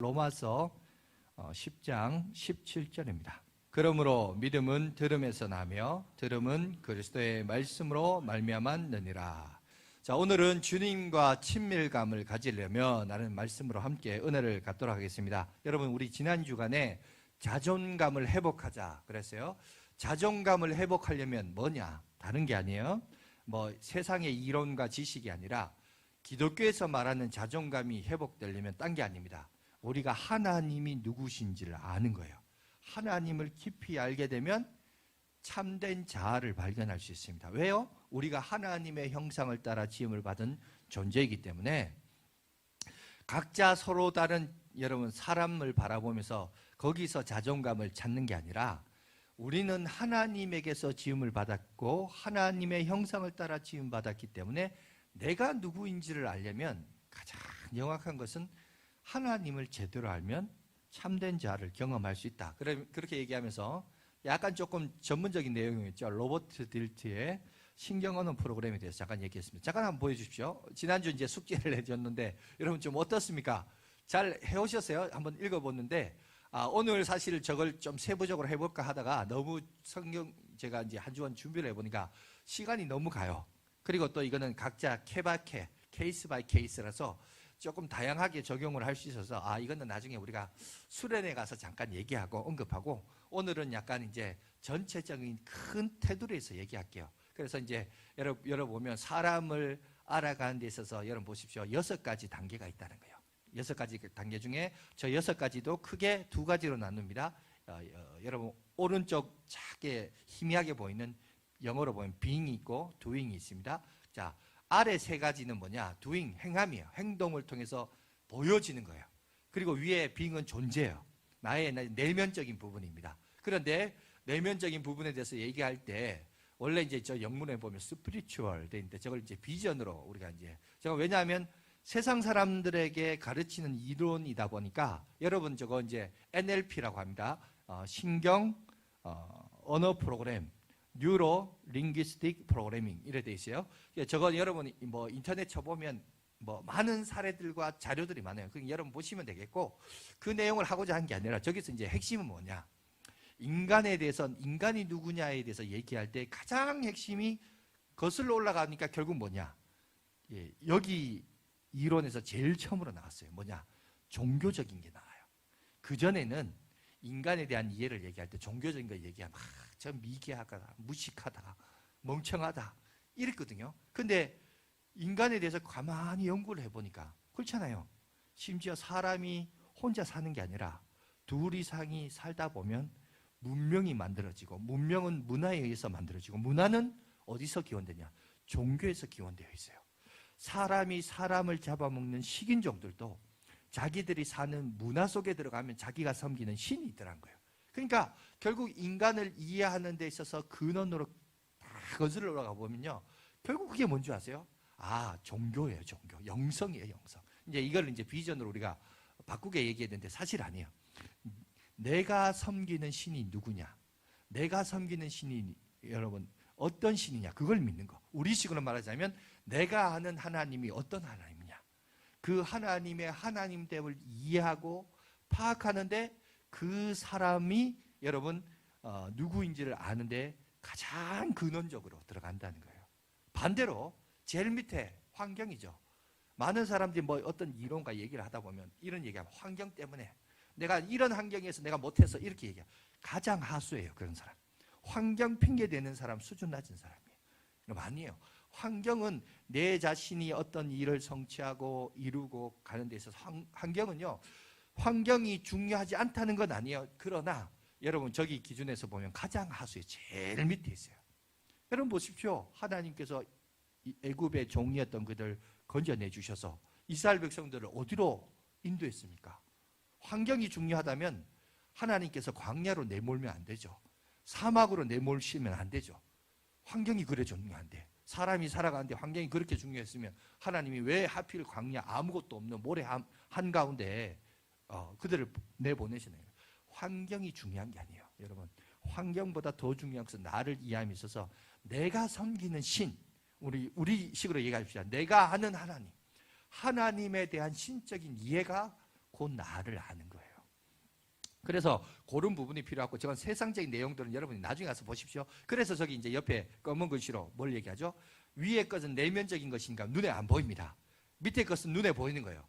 로마서 10장 17절입니다. 그러므로 믿음은 들음에서 나며 들음은 그리스도의 말씀으로 말미암았느니라. 자, 오늘은 주님과 친밀감을 가지려면 라는 말씀으로 함께 은혜를 갖도록 하겠습니다. 여러분, 우리 지난 주간에 자존감을 회복하자 그랬어요. 자존감을 회복하려면 뭐냐? 다른 게 아니에요. 뭐 세상의 이론과 지식이 아니라 기독교에서 말하는 자존감이 회복되려면 딴 게 아닙니다. 우리가 하나님이 누구신지를 아는 거예요. 하나님을 깊이 알게 되면 참된 자아를 발견할 수 있습니다. 왜요? 우리가 하나님의 형상을 따라 지음을 받은 존재이기 때문에 각자 서로 다른 여러분 사람을 바라보면서 거기서 자존감을 찾는 게 아니라 우리는 하나님에게서 지음을 받았고 하나님의 형상을 따라 지음 받았기 때문에 내가 누구인지를 알려면 가장 정확한 것은 하나님을 제대로 알면 참된 자를 경험할 수 있다. 그렇게 얘기하면서 약간 조금 전문적인 내용이었죠. 로버트 딜트의 신경언어 프로그램에 대해서 잠깐 얘기했습니다. 잠깐 한번 보여주십시오. 지난주 이제 숙제를 내줬는데 여러분 좀 어떻습니까? 잘 해오셨어요? 한번 읽어봤는데 오늘 사실 저걸 좀 세부적으로 해볼까 하다가 너무 성경 제가 이제 한 주간 준비를 해보니까 시간이 너무 가요. 그리고 또 이거는 각자 케이스 바이 케이스라서 조금 다양하게 적용을 할 수 있어서 이거는 나중에 우리가 수련회 가서 잠깐 얘기하고 언급하고 오늘은 약간 이제 전체적인 큰 테두리에서 얘기할게요. 그래서 이제 여러분 보면 사람을 알아가는 데 있어서 여러분 보십시오. 6가지 단계가 있다는 거예요. 6가지 단계 중에 저 6가지도 크게 2가지로 나눕니다. 여러분 오른쪽 작게 희미하게 보이는 영어로 보면 being이 있고 doing이 있습니다. 자, 아래 3가지는 뭐냐? doing, 행함이에요. 행동을 통해서 보여지는 거예요. 그리고 위에 being은 존재예요. 나의 내면적인 부분입니다. 그런데 내면적인 부분에 대해서 얘기할 때 원래 이제 저 영문에 보면 spiritual 돼 있는데 저걸 이제 비전으로 우리가 이제 제가 왜냐하면 세상 사람들에게 가르치는 이론이다 보니까 여러분 저거 이제 NLP라고 합니다. 신경 언어 프로그램 뉴로 링귀스틱 프로그래밍 이래 돼 있어요. 저건 여러분이 뭐 인터넷 쳐보면 뭐 많은 사례들과 자료들이 많아요. 그럼 여러분 보시면 되겠고 그 내용을 하고자 한 게 아니라 저기서 이제 핵심은 뭐냐? 인간에 대해서 인간이 누구냐에 대해서 얘기할 때 가장 핵심이 거슬러 올라가니까 결국 뭐냐? 여기 이론에서 제일 처음으로 나왔어요. 뭐냐? 종교적인 게 나와요. 그 전에는 인간에 대한 이해를 얘기할 때 종교적인 걸 얘기하면 저 미개하다, 무식하다, 멍청하다 이랬거든요. 근데 인간에 대해서 가만히 연구를 해보니까 그렇잖아요. 심지어 사람이 혼자 사는 게 아니라 둘 이상이 살다 보면 문명이 만들어지고 문명은 문화에 의해서 만들어지고 문화는 어디서 기원되냐? 종교에서 기원되어 있어요. 사람이 사람을 잡아먹는 식인종들도 자기들이 사는 문화 속에 들어가면 자기가 섬기는 신이 있더란 거예요. 그러니까 결국 인간을 이해하는 데 있어서 근원으로 다 거슬러 올라가 보면요. 결국 그게 뭔지 아세요? 종교예요, 종교. 영성이에요, 영성. 이제 이걸 이제 비전으로 우리가 바꾸게 얘기했는데 사실 아니에요. 내가 섬기는 신이 누구냐? 내가 섬기는 신이 여러분 어떤 신이냐? 그걸 믿는 거. 우리식으로 말하자면 내가 아는 하나님이 어떤 하나님이냐? 그 하나님의 하나님됨을 이해하고 파악하는데 그 사람이 여러분 누구인지를 아는데 가장 근원적으로 들어간다는 거예요. 반대로 제일 밑에 환경이죠. 많은 사람들이 뭐 어떤 이론과 얘기를 하다 보면 이런 얘기하면 환경 때문에 내가 이런 환경에서 내가 못해서 이렇게 얘기해요. 가장 하수예요. 그런 사람. 환경 핑계 대는 사람 수준 낮은 사람이에요. 아니에요. 환경은 내 자신이 어떤 일을 성취하고 이루고 가는 데 있어서 환경은요. 환경이 중요하지 않다는 건 아니에요. 그러나 여러분 저기 기준에서 보면 가장 하수의 제일 밑에 있어요. 여러분 보십시오. 하나님께서 애굽의 종이었던 그들 건져내 주셔서 이스라엘 백성들을 어디로 인도했습니까? 환경이 중요하다면 하나님께서 광야로 내몰면 안 되죠. 사막으로 내몰시면 안 되죠. 환경이 그래 중요한데 사람이 살아가는데 환경이 그렇게 중요했으면 하나님이 왜 하필 광야 아무것도 없는 모래 한가운데 그들을 내보내시나요? 환경이 중요한 게 아니에요. 여러분 환경보다 더 중요한 것은 나를 이해함에 있어서 내가 섬기는 신 우리 식으로 얘기합시다. 내가 아는 하나님 하나님에 대한 신적인 이해가 곧 나를 아는 거예요. 그래서 그런 부분이 필요하고, 저건 세상적인 내용들은 여러분이 나중에 가서 보십시오. 그래서 저기 이제 옆에 검은 글씨로 뭘 얘기하죠? 위의 것은 내면적인 것이니까 눈에 안 보입니다. 밑에 것은 눈에 보이는 거예요.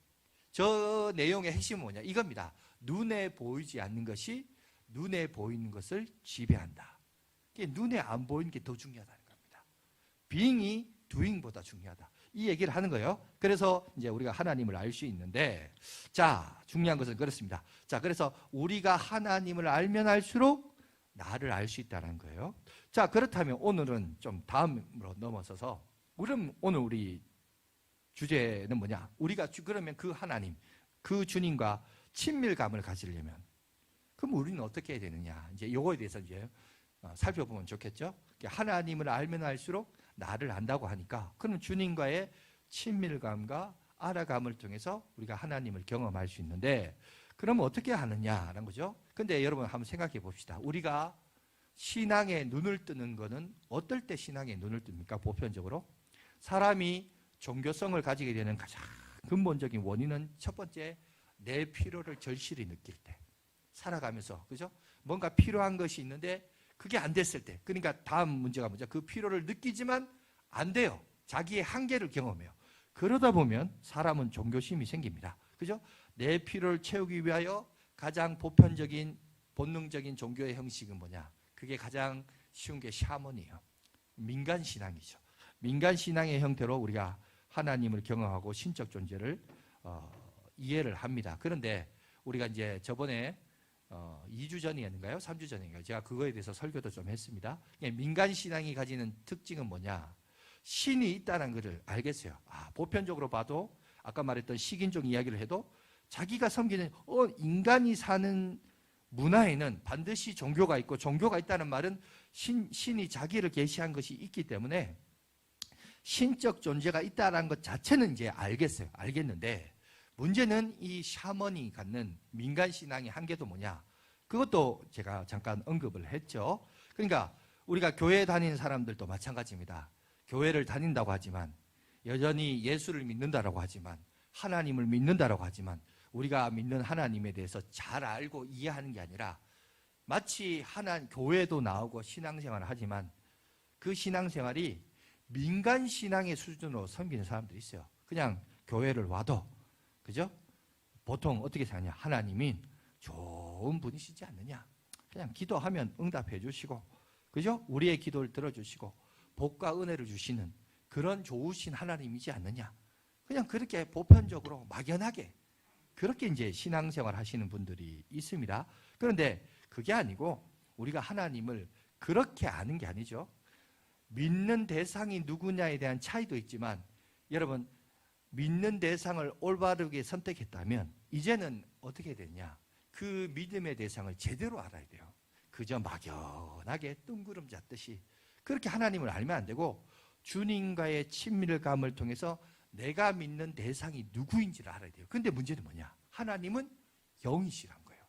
저 내용의 핵심은 뭐냐? 이겁니다. 눈에 보이지 않는 것이 눈에 보이는 것을 지배한다. 눈에 안 보이는 게 더 중요하다는 겁니다. being이 doing보다 중요하다. 이 얘기를 하는 거예요. 그래서 이제 우리가 하나님을 알 수 있는데, 자, 중요한 것은 그렇습니다. 자, 그래서 우리가 하나님을 알면 알수록 나를 알 수 있다는 거예요. 자, 그렇다면 오늘은 좀 다음으로 넘어서서, 그럼 오늘 우리 주제는 뭐냐? 우리가 그러면 그 하나님, 그 주님과 친밀감을 가지려면, 그럼 우리는 어떻게 해야 되느냐? 이제 이거에 대해서 이제 살펴보면 좋겠죠? 하나님을 알면 알수록 나를 안다고 하니까, 그러면 주님과의 친밀감과 알아감을 통해서 우리가 하나님을 경험할 수 있는데, 그러면 어떻게 하느냐라는 거죠. 근데 여러분 한번 생각해 봅시다. 우리가 신앙에 눈을 뜨는 거는 어떨 때 신앙에 눈을 뜹니까? 보편적으로 사람이 종교성을 가지게 되는 가장 근본적인 원인은 첫 번째, 내 필요를 절실히 느낄 때, 살아가면서, 그죠? 뭔가 필요한 것이 있는데 그게 안 됐을 때, 그러니까 다음 문제가 뭐죠? 그 필요를 느끼지만 안 돼요. 자기의 한계를 경험해요. 그러다 보면 사람은 종교심이 생깁니다. 그죠? 내 필요를 채우기 위하여 가장 보편적인 본능적인 종교의 형식은 뭐냐? 그게 가장 쉬운 게 샤먼이에요. 민간신앙이죠. 민간신앙의 형태로 우리가 하나님을 경험하고 신적 존재를 이해를 합니다. 그런데 우리가 이제 저번에 2주 전이었는가요? 3주 전인가요? 제가 그거에 대해서 설교도 좀 했습니다. 민간신앙이 가지는 특징은 뭐냐? 신이 있다는 것을 알겠어요. 보편적으로 봐도 아까 말했던 식인종 이야기를 해도 자기가 섬기는 인간이 사는 문화에는 반드시 종교가 있고, 종교가 있다는 말은 신이 자기를 계시한 것이 있기 때문에 신적 존재가 있다는 것 자체는 이제 알겠는데, 문제는 이 샤먼이 갖는 민간신앙의 한계도 뭐냐? 그것도 제가 잠깐 언급을 했죠. 그러니까 우리가 교회 다니는 사람들도 마찬가지입니다. 교회를 다닌다고 하지만, 여전히 예수를 믿는다라고 하지만, 하나님을 믿는다라고 하지만, 우리가 믿는 하나님에 대해서 잘 알고 이해하는 게 아니라, 마치 교회도 나오고 신앙생활을 하지만 그 신앙생활이 민간신앙의 수준으로 섬기는 사람들이 있어요. 그냥 교회를 와도, 그죠? 보통 어떻게 생각하냐? 하나님이 좋은 분이시지 않느냐? 그냥 기도하면 응답해 주시고, 그죠? 우리의 기도를 들어주시고 복과 은혜를 주시는 그런 좋으신 하나님이지 않느냐? 그냥 그렇게 보편적으로 막연하게 그렇게 이제 신앙생활 하시는 분들이 있습니다. 그런데 그게 아니고 우리가 하나님을 그렇게 아는 게 아니죠. 믿는 대상이 누구냐에 대한 차이도 있지만, 여러분, 믿는 대상을 올바르게 선택했다면 이제는 어떻게 되냐? 그 믿음의 대상을 제대로 알아야 돼요. 그저 막연하게 뜬구름 잡듯이 그렇게 하나님을 알면 안 되고, 주님과의 친밀감을 통해서 내가 믿는 대상이 누구인지를 알아야 돼요. 근데 문제는 뭐냐? 하나님은 영이시란 거예요.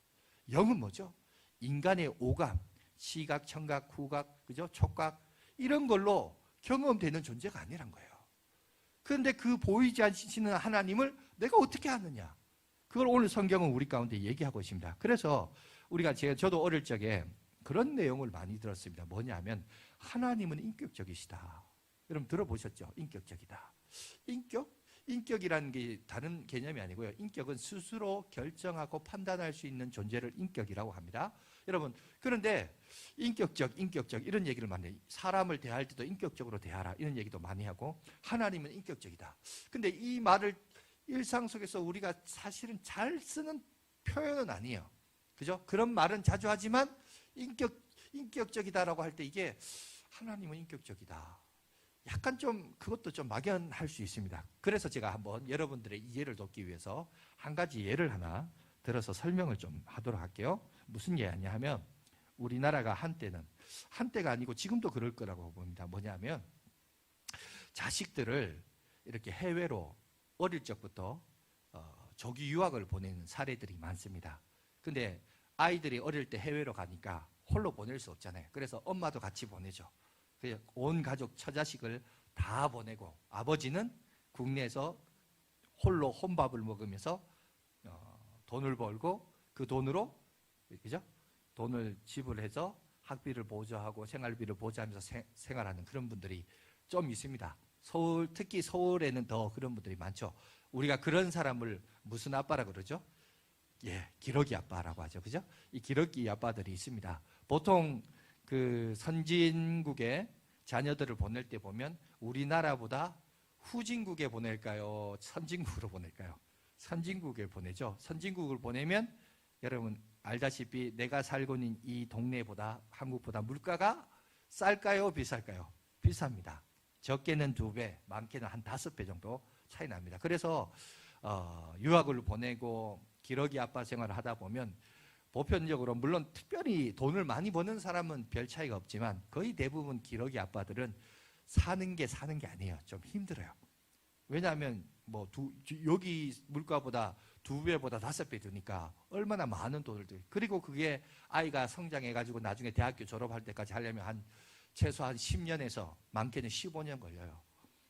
영은 뭐죠? 인간의 오감, 시각, 청각, 후각, 그죠? 촉각, 이런 걸로 경험되는 존재가 아니란 거예요. 그런데 그 보이지 않으시는 하나님을 내가 어떻게 아느냐? 그걸 오늘 성경은 우리 가운데 얘기하고 있습니다. 그래서 저도 어릴 적에 그런 내용을 많이 들었습니다. 뭐냐면, 하나님은 인격적이시다. 여러분 들어보셨죠? 인격적이다. 인격이라는 게 다른 개념이 아니고요. 인격은 스스로 결정하고 판단할 수 있는 존재를 인격이라고 합니다. 여러분, 그런데 인격적 이런 얘기를 많이 해요. 사람을 대할 때도 인격적으로 대하라 이런 얘기도 많이 하고, 하나님은 인격적이다. 근데 이 말을 일상 속에서 우리가 사실은 잘 쓰는 표현은 아니에요. 그죠? 그런 말은 자주 하지만 인격적이다라고 할 때 이게 하나님은 인격적이다, 약간 좀 그것도 좀 막연할 수 있습니다. 그래서 제가 한번 여러분들의 이해를 돕기 위해서 한 가지 예를 하나 들어서 설명을 좀 하도록 할게요. 무슨 예냐 하면, 우리나라가 한때가 아니고 지금도 그럴 거라고 봅니다. 뭐냐면, 자식들을 이렇게 해외로 어릴 적부터 조기 유학을 보내는 사례들이 많습니다. 근데 아이들이 어릴 때 해외로 가니까 홀로 보낼 수 없잖아요. 그래서 엄마도 같이 보내죠. 온 가족 처자식을 다 보내고, 아버지는 국내에서 홀로 혼밥을 먹으면서 돈을 벌고 그 돈으로, 그죠? 돈을 지불해서 학비를 보조하고 생활비를 보조하면서 생활하는 그런 분들이 좀 있습니다. 특히 서울에는 더 그런 분들이 많죠. 우리가 그런 사람을 무슨 아빠라 그러죠? 예, 기러기 아빠라고 하죠. 그죠? 이 기러기 아빠들이 있습니다. 보통 그 선진국에 자녀들을 보낼 때 보면 우리나라보다 후진국에 보낼까요? 선진국으로 보낼까요? 선진국에 보내죠. 선진국을 보내면 여러분 알다시피 내가 살고 있는 이 동네보다, 한국보다 물가가 쌀까요? 비쌀까요? 비쌉니다. 적게는 2배, 많게는 한 5배 정도 차이 납니다. 그래서 유학을 보내고 기러기 아빠 생활을 하다 보면 보편적으로, 물론 특별히 돈을 많이 버는 사람은 별 차이가 없지만 거의 대부분 기러기 아빠들은 사는 게 아니에요. 좀 힘들어요. 왜냐하면 뭐 여기 물가보다 2배보다 5배 드니까 얼마나 많은 돈을 들어요. 그리고 그게 아이가 성장해가지고 나중에 대학교 졸업할 때까지 하려면 최소한 10년에서 많게는 15년 걸려요.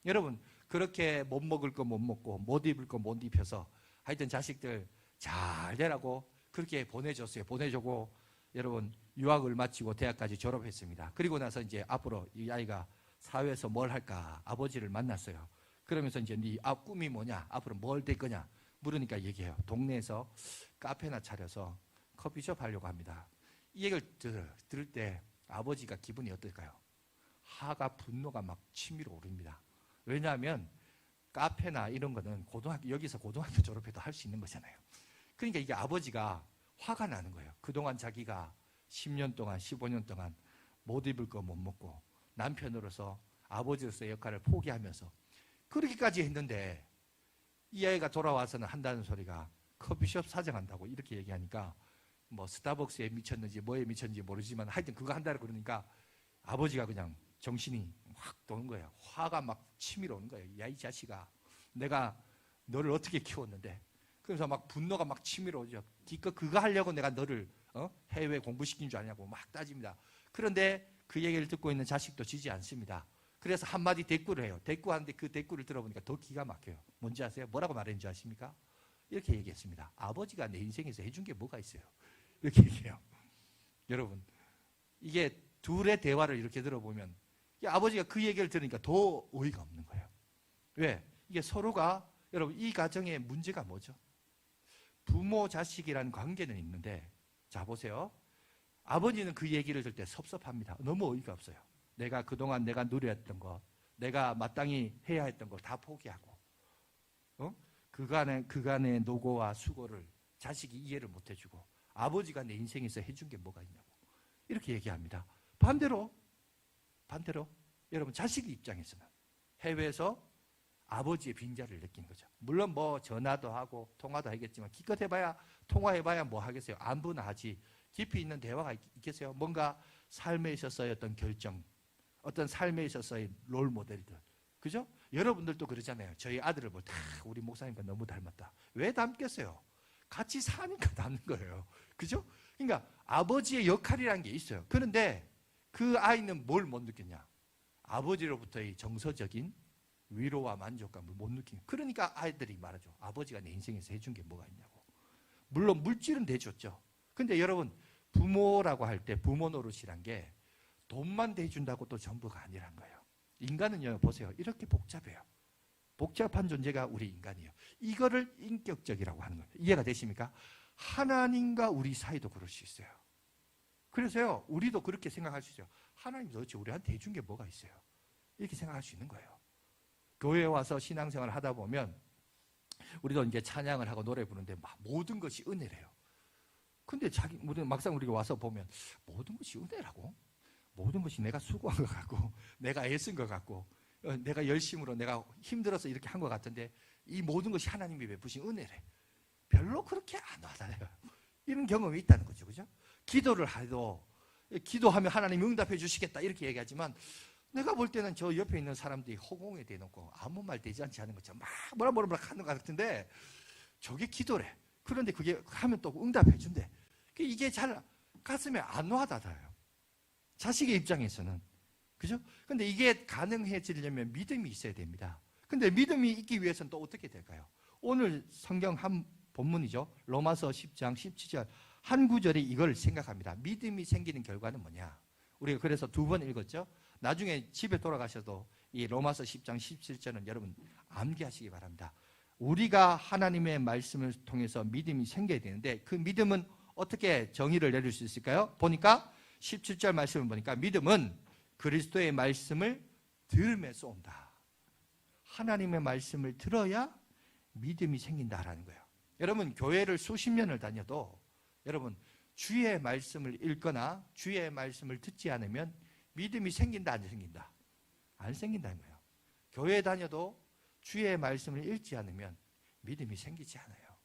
여러분 그렇게 못 먹을 거 못 먹고 못 입을 거 못 입혀서 하여튼 자식들 잘 되라고 그렇게 보내주고 여러분 유학을 마치고 대학까지 졸업했습니다. 그리고 나서 이제 앞으로 이 아이가 사회에서 뭘 할까 아버지를 만났어요. 그러면서 이제 네 꿈이 뭐냐, 앞으로 뭘 될 거냐 물으니까 얘기해요. 동네에서 카페나 차려서 커피숍 하려고 합니다. 이 얘기를 들을 때 아버지가 기분이 어떨까요? 화가, 분노가 막 치밀어 오릅니다. 왜냐하면 카페나 이런 거는 여기서 고등학교 졸업해도 할 수 있는 거잖아요. 그러니까 이게 아버지가 화가 나는 거예요. 그동안 자기가 10년 동안 15년 동안 못 입을 거 못 먹고 남편으로서 아버지로서의 역할을 포기하면서 그렇게까지 했는데 이 아이가 돌아와서는 한다는 소리가 커피숍 사장한다고 이렇게 얘기하니까 뭐 스타벅스에 미쳤는지 뭐에 미쳤는지 모르지만 하여튼 그거 한다고 그러니까 아버지가 그냥 정신이 확 도는 거예요. 화가 막 치밀어 오는 거예요. 야, 이 자식아, 내가 너를 어떻게 키웠는데. 그래서 막 분노가 막 치밀어 오죠. 기껏 그거 하려고 내가 너를 해외 공부시킨 줄 아냐고 막 따집니다. 그런데 그 얘기를 듣고 있는 자식도 지지 않습니다. 그래서 한마디 대꾸를 해요. 대꾸하는데 그 대꾸를 들어보니까 더 기가 막혀요. 뭔지 아세요? 뭐라고 말했는지 아십니까? 이렇게 얘기했습니다. 아버지가 내 인생에서 해준 게 뭐가 있어요? 이렇게 얘기해요. 여러분, 이게 둘의 대화를 이렇게 들어보면 아버지가 그 얘기를 들으니까 더 어이가 없는 거예요. 왜? 이게 서로가, 여러분, 이 가정의 문제가 뭐죠? 부모 자식이라는 관계는 있는데, 자 보세요. 아버지는 그 얘기를 들을 때 섭섭합니다. 너무 어이가 없어요. 내가 그동안 내가 누려했던 것, 내가 마땅히 해야 했던 걸 다 포기하고 그간의 노고와 수고를 자식이 이해를 못 해주고 아버지가 내 인생에서 해준 게 뭐가 있냐고 이렇게 얘기합니다. 반대로 여러분 자식 입장에서는 해외에서 아버지의 빈자를 느낀 거죠. 물론 뭐 전화도 하고 통화도 하겠지만 기껏 해봐야 통화해봐야 뭐 하겠어요. 안부나 하지 깊이 있는 대화가 있겠어요. 뭔가 삶에 있어서의 어떤 결정, 어떤 삶에 있어서의 롤 모델들, 그죠? 여러분들도 그러잖아요. 저희 아들을 볼 때 우리 목사님과 너무 닮았다. 왜 닮겠어요? 같이 사니까 닮는 거예요. 그죠? 그러니까 아버지의 역할이라는 게 있어요. 그런데 그 아이는 뭘 못 느꼈냐? 아버지로부터의 정서적인 위로와 만족감을 못 느끼는. 그러니까 아이들이 말하죠. 아버지가 내 인생에서 해준 게 뭐가 있냐고. 물론 물질은 대줬죠. 근데 여러분 부모라고 할 때 부모 노릇이란 게 돈만 대준다고 또 전부가 아니란 거예요. 인간은요, 보세요. 이렇게 복잡해요. 복잡한 존재가 우리 인간이에요. 이거를 인격적이라고 하는 거예요. 이해가 되십니까? 하나님과 우리 사이도 그럴 수 있어요. 그래서요, 우리도 그렇게 생각할 수 있어요. 하나님 도대체 우리한테 해준 게 뭐가 있어요? 이렇게 생각할 수 있는 거예요. 교회에 와서 신앙생활을 하다 보면 우리도 이제 찬양을 하고 노래 부르는데 막 모든 것이 은혜래요. 근데 막상 우리가 와서 보면 모든 것이 은혜라고? 모든 것이 내가 수고한 것 같고 내가 애쓴 것 같고 내가 열심으로 내가 힘들어서 이렇게 한 것 같은데 이 모든 것이 하나님이 베푸신 은혜래. 별로 그렇게 안 와닿아요. 이런 경험이 있다는 거죠. 그죠? 기도를 해도 기도하면 하나님이 응답해 주시겠다 이렇게 얘기하지만 내가 볼 때는 저 옆에 있는 사람들이 허공에 대놓고 아무 말 되지 않지 않은 것처럼 막 뭐라 하는 것 같은데 저게 기도래. 그런데 그게 하면 또 응답해 준대. 이게 잘 가슴에 안 와닿아요. 자식의 입장에서는. 그죠? 근데 이게 가능해지려면 믿음이 있어야 됩니다. 근데 믿음이 있기 위해서는 또 어떻게 될까요? 오늘 성경 한 본문이죠. 로마서 10장 17절 한 구절이 이걸 생각합니다. 믿음이 생기는 결과는 뭐냐? 우리가 그래서 2번 읽었죠. 나중에 집에 돌아가셔도 이 로마서 10장 17절은 여러분 암기하시기 바랍니다. 우리가 하나님의 말씀을 통해서 믿음이 생겨야 되는데 그 믿음은 어떻게 정의를 내릴 수 있을까요? 보니까 17절 말씀을 보니까 믿음은 그리스도의 말씀을 들으면서 온다. 하나님의 말씀을 들어야 믿음이 생긴다라는 거예요. 여러분 교회를 수십 년을 다녀도 여러분 주의 말씀을 읽거나 주의 말씀을 듣지 않으면 믿음이 생긴다 안 생긴다? 안 생긴다는 거예요. 교회 다녀도 주의 말씀을 읽지 않으면 믿음이 생기지 않아요.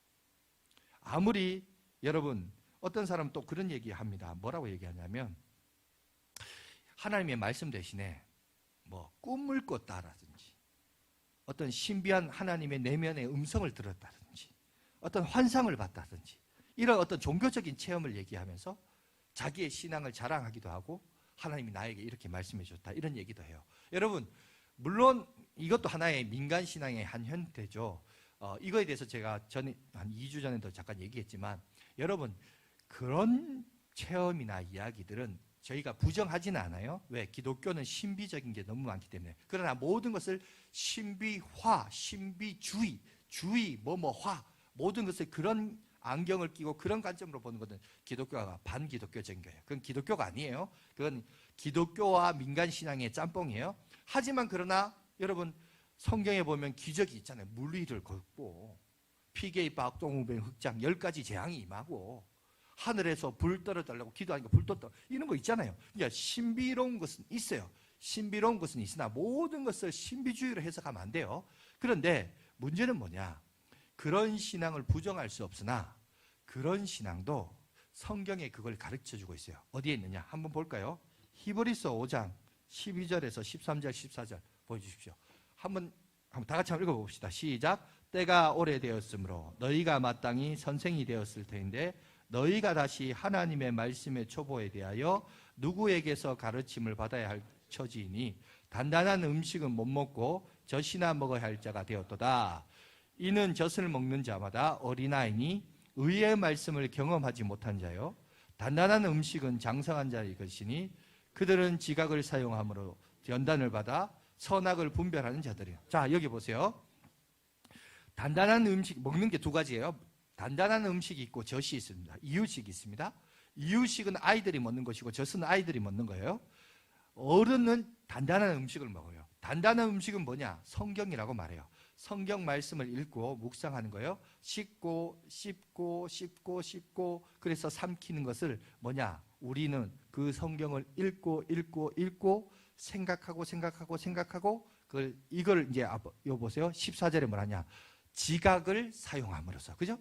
아무리 여러분 어떤 사람은 또 그런 얘기합니다. 뭐라고 얘기하냐면 하나님의 말씀 대신에 뭐 꿈을 꿨다라든지 어떤 신비한 하나님의 내면의 음성을 들었다든지 어떤 환상을 봤다든지 이런 어떤 종교적인 체험을 얘기하면서 자기의 신앙을 자랑하기도 하고 하나님이 나에게 이렇게 말씀해 줬다 이런 얘기도 해요. 여러분 물론 이것도 하나의 민간 신앙의 한 형태죠. 이거에 대해서 제가 전에 한 2주 전에도 잠깐 얘기했지만 여러분 그런 체험이나 이야기들은 저희가 부정하지는 않아요. 왜? 기독교는 신비적인 게 너무 많기 때문에. 그러나 모든 것을 신비화, 신비주의, 주의, 화 모든 것을 그런 안경을 끼고 그런 관점으로 보는 것은 기독교가 반기독교적인 거예요. 그건 기독교가 아니에요. 그건 기독교와 민간신앙의 짬뽕이에요. 하지만 그러나 여러분 성경에 보면 기적이 있잖아요. 물 위를 걷고 피게이 박동우뱅 흑장 10가지 재앙이 임하고 하늘에서 불 떨어달라고 기도하니까 불 떨어져 이런 거 있잖아요. 그러니까 신비로운 것은 있어요. 신비로운 것은 있으나 모든 것을 신비주의로 해석하면 안 돼요. 그런데 문제는 뭐냐? 그런 신앙을 부정할 수 없으나 그런 신앙도 성경에 그걸 가르쳐주고 있어요. 어디에 있느냐? 한번 볼까요? 히브리서 5장 12절에서 13절 14절 보여주십시오. 한번 다 같이 한번 읽어봅시다. 시작. 때가 오래되었으므로 너희가 마땅히 선생이 되었을 터인데 너희가 다시 하나님의 말씀의 초보에 대하여 누구에게서 가르침을 받아야 할 처지이니 단단한 음식은 못 먹고 젖이나 먹어야 할 자가 되었도다. 이는 젖을 먹는 자마다 어린아이니 의의 말씀을 경험하지 못한 자요 단단한 음식은 장성한 자의 것이니 그들은 지각을 사용함으로 연단을 받아 선악을 분별하는 자들이에요. 자 여기 보세요. 단단한 음식 먹는 게 2가지예요. 단단한 음식이 있고 젖이 있습니다. 이유식이 있습니다. 이유식은 아이들이 먹는 것이고 젖은 아이들이 먹는 거예요. 어른은 단단한 음식을 먹어요. 단단한 음식은 뭐냐? 성경이라고 말해요. 성경 말씀을 읽고 묵상하는 거예요. 씹고 그래서 삼키는 것을 뭐냐? 우리는 그 성경을 읽고 생각하고 이걸 이제 요 보세요. 14절에 뭐라냐? 지각을 사용함으로써. 그죠?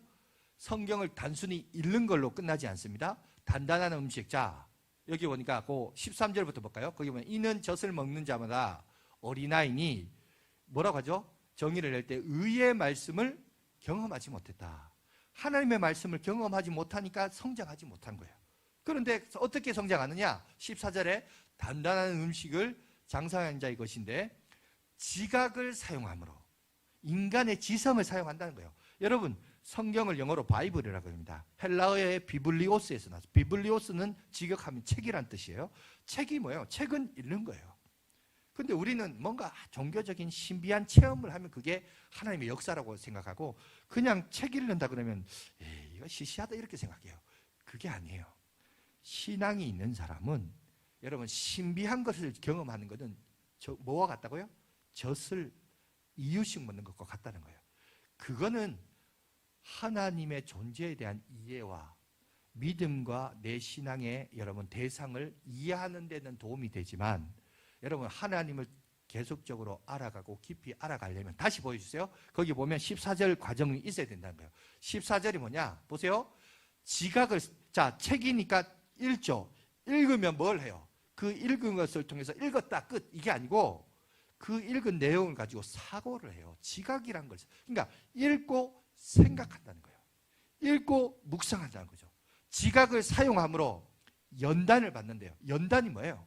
성경을 단순히 읽는 걸로 끝나지 않습니다. 단단한 음식. 자, 여기 보니까 그 13절부터 볼까요? 거기 보면 이는 젖을 먹는 자마다 어린아이니 뭐라고 하죠? 정의를 낼 때 의의 말씀을 경험하지 못했다. 하나님의 말씀을 경험하지 못하니까 성장하지 못한 거예요. 그런데 어떻게 성장하느냐? 14절에 단단한 음식을 장사한 자의 것인데 지각을 사용함으로 인간의 지성을 사용한다는 거예요. 여러분 성경을 영어로 바이블이라고 합니다. 헬라어의 비블리오스에서 나서 비블리오스는 직역하면 책이란 뜻이에요. 책이 뭐예요? 책은 읽는 거예요. 근데 우리는 뭔가 종교적인 신비한 체험을 하면 그게 하나님의 역사라고 생각하고 그냥 책 읽는다 그러면 이거 시시하다 이렇게 생각해요. 그게 아니에요. 신앙이 있는 사람은 여러분 신비한 것을 경험하는 것은 뭐와 같다고요? 젖을 이유식 먹는 것과 같다는 거예요. 그거는 하나님의 존재에 대한 이해와 믿음과 내 신앙의 여러분 대상을 이해하는 데는 도움이 되지만 여러분 하나님을 계속적으로 알아가고 깊이 알아가려면 다시 보여주세요. 거기 보면 14절 과정이 있어야 된다는 거예요. 14절이 뭐냐? 보세요. 지각을 자 책이니까 읽죠. 읽으면 뭘 해요? 그 읽은 것을 통해서 읽었다 끝 이게 아니고 그 읽은 내용을 가지고 사고를 해요. 지각이란 걸 그러니까 읽고 생각한다는 거예요. 읽고 묵상한다는 거죠. 지각을 사용함으로 연단을 받는데요. 연단이 뭐예요?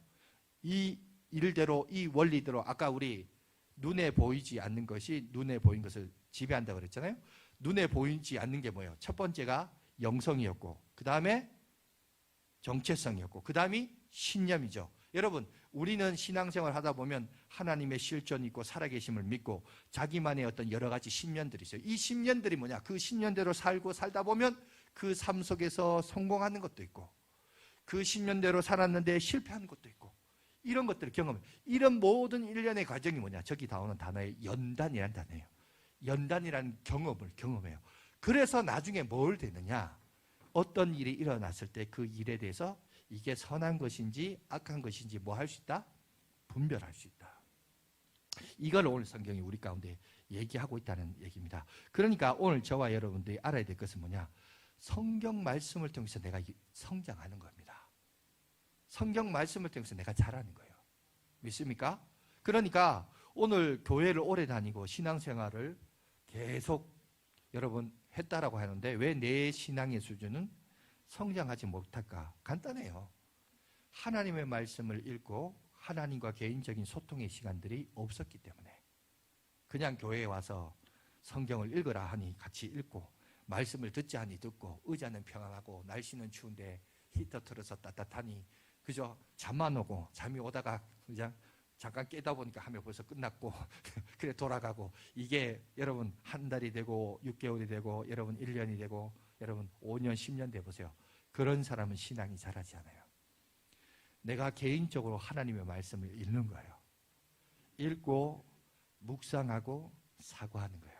이 일대로 이 원리대로 아까 우리 눈에 보이지 않는 것이 눈에 보인 것을 지배한다고 그랬잖아요. 눈에 보이지 않는 게 뭐예요? 첫 번째가 영성이었고, 그 다음에 정체성이었고, 그 다음이 신념이죠. 여러분, 우리는 신앙생활 하다 보면 하나님의 실존이 있고 살아계심을 믿고 자기만의 어떤 여러 가지 신념들이 있어요. 이 신념들이 뭐냐? 그 신념대로 살고 살다 보면 그 삶 속에서 성공하는 것도 있고, 그 신념대로 살았는데 실패하는 것도 있고, 이런 것들을 경험해요. 이런 모든 일련의 과정이 뭐냐? 저기 나오는 단어의 연단이라는 단어예요. 연단이라는 경험을 경험해요. 그래서 나중에 뭘 되느냐? 어떤 일이 일어났을 때 그 일에 대해서 이게 선한 것인지 악한 것인지 뭐 할 수 있다? 분별할 수 있다. 이걸 오늘 성경이 우리 가운데 얘기하고 있다는 얘기입니다. 그러니까 오늘 저와 여러분들이 알아야 될 것은 뭐냐? 성경 말씀을 통해서 내가 성장하는 겁니다. 성경 말씀을 통해서 내가 자라는 거예요. 믿습니까? 그러니까 오늘 교회를 오래 다니고 신앙생활을 계속 여러분 했다라고 하는데 왜 내 신앙의 수준은 성장하지 못할까? 간단해요. 하나님의 말씀을 읽고 하나님과 개인적인 소통의 시간들이 없었기 때문에 그냥 교회에 와서 성경을 읽으라 하니 같이 읽고 말씀을 듣자 하니 듣고 의자는 평안하고 날씨는 추운데 히터 틀어서 따뜻하니 그저 잠만 오고 잠이 오다가 그냥 잠깐 깨다 보니까 하면 벌써 끝났고 그래 돌아가고 이게 여러분 한 달이 되고 6개월이 되고 여러분 1년이 되고 여러분 5년 10년 돼 보세요. 그런 사람은 신앙이 자라지 않아요. 내가 개인적으로 하나님의 말씀을 읽는 거예요. 읽고 묵상하고 사고하는 거예요.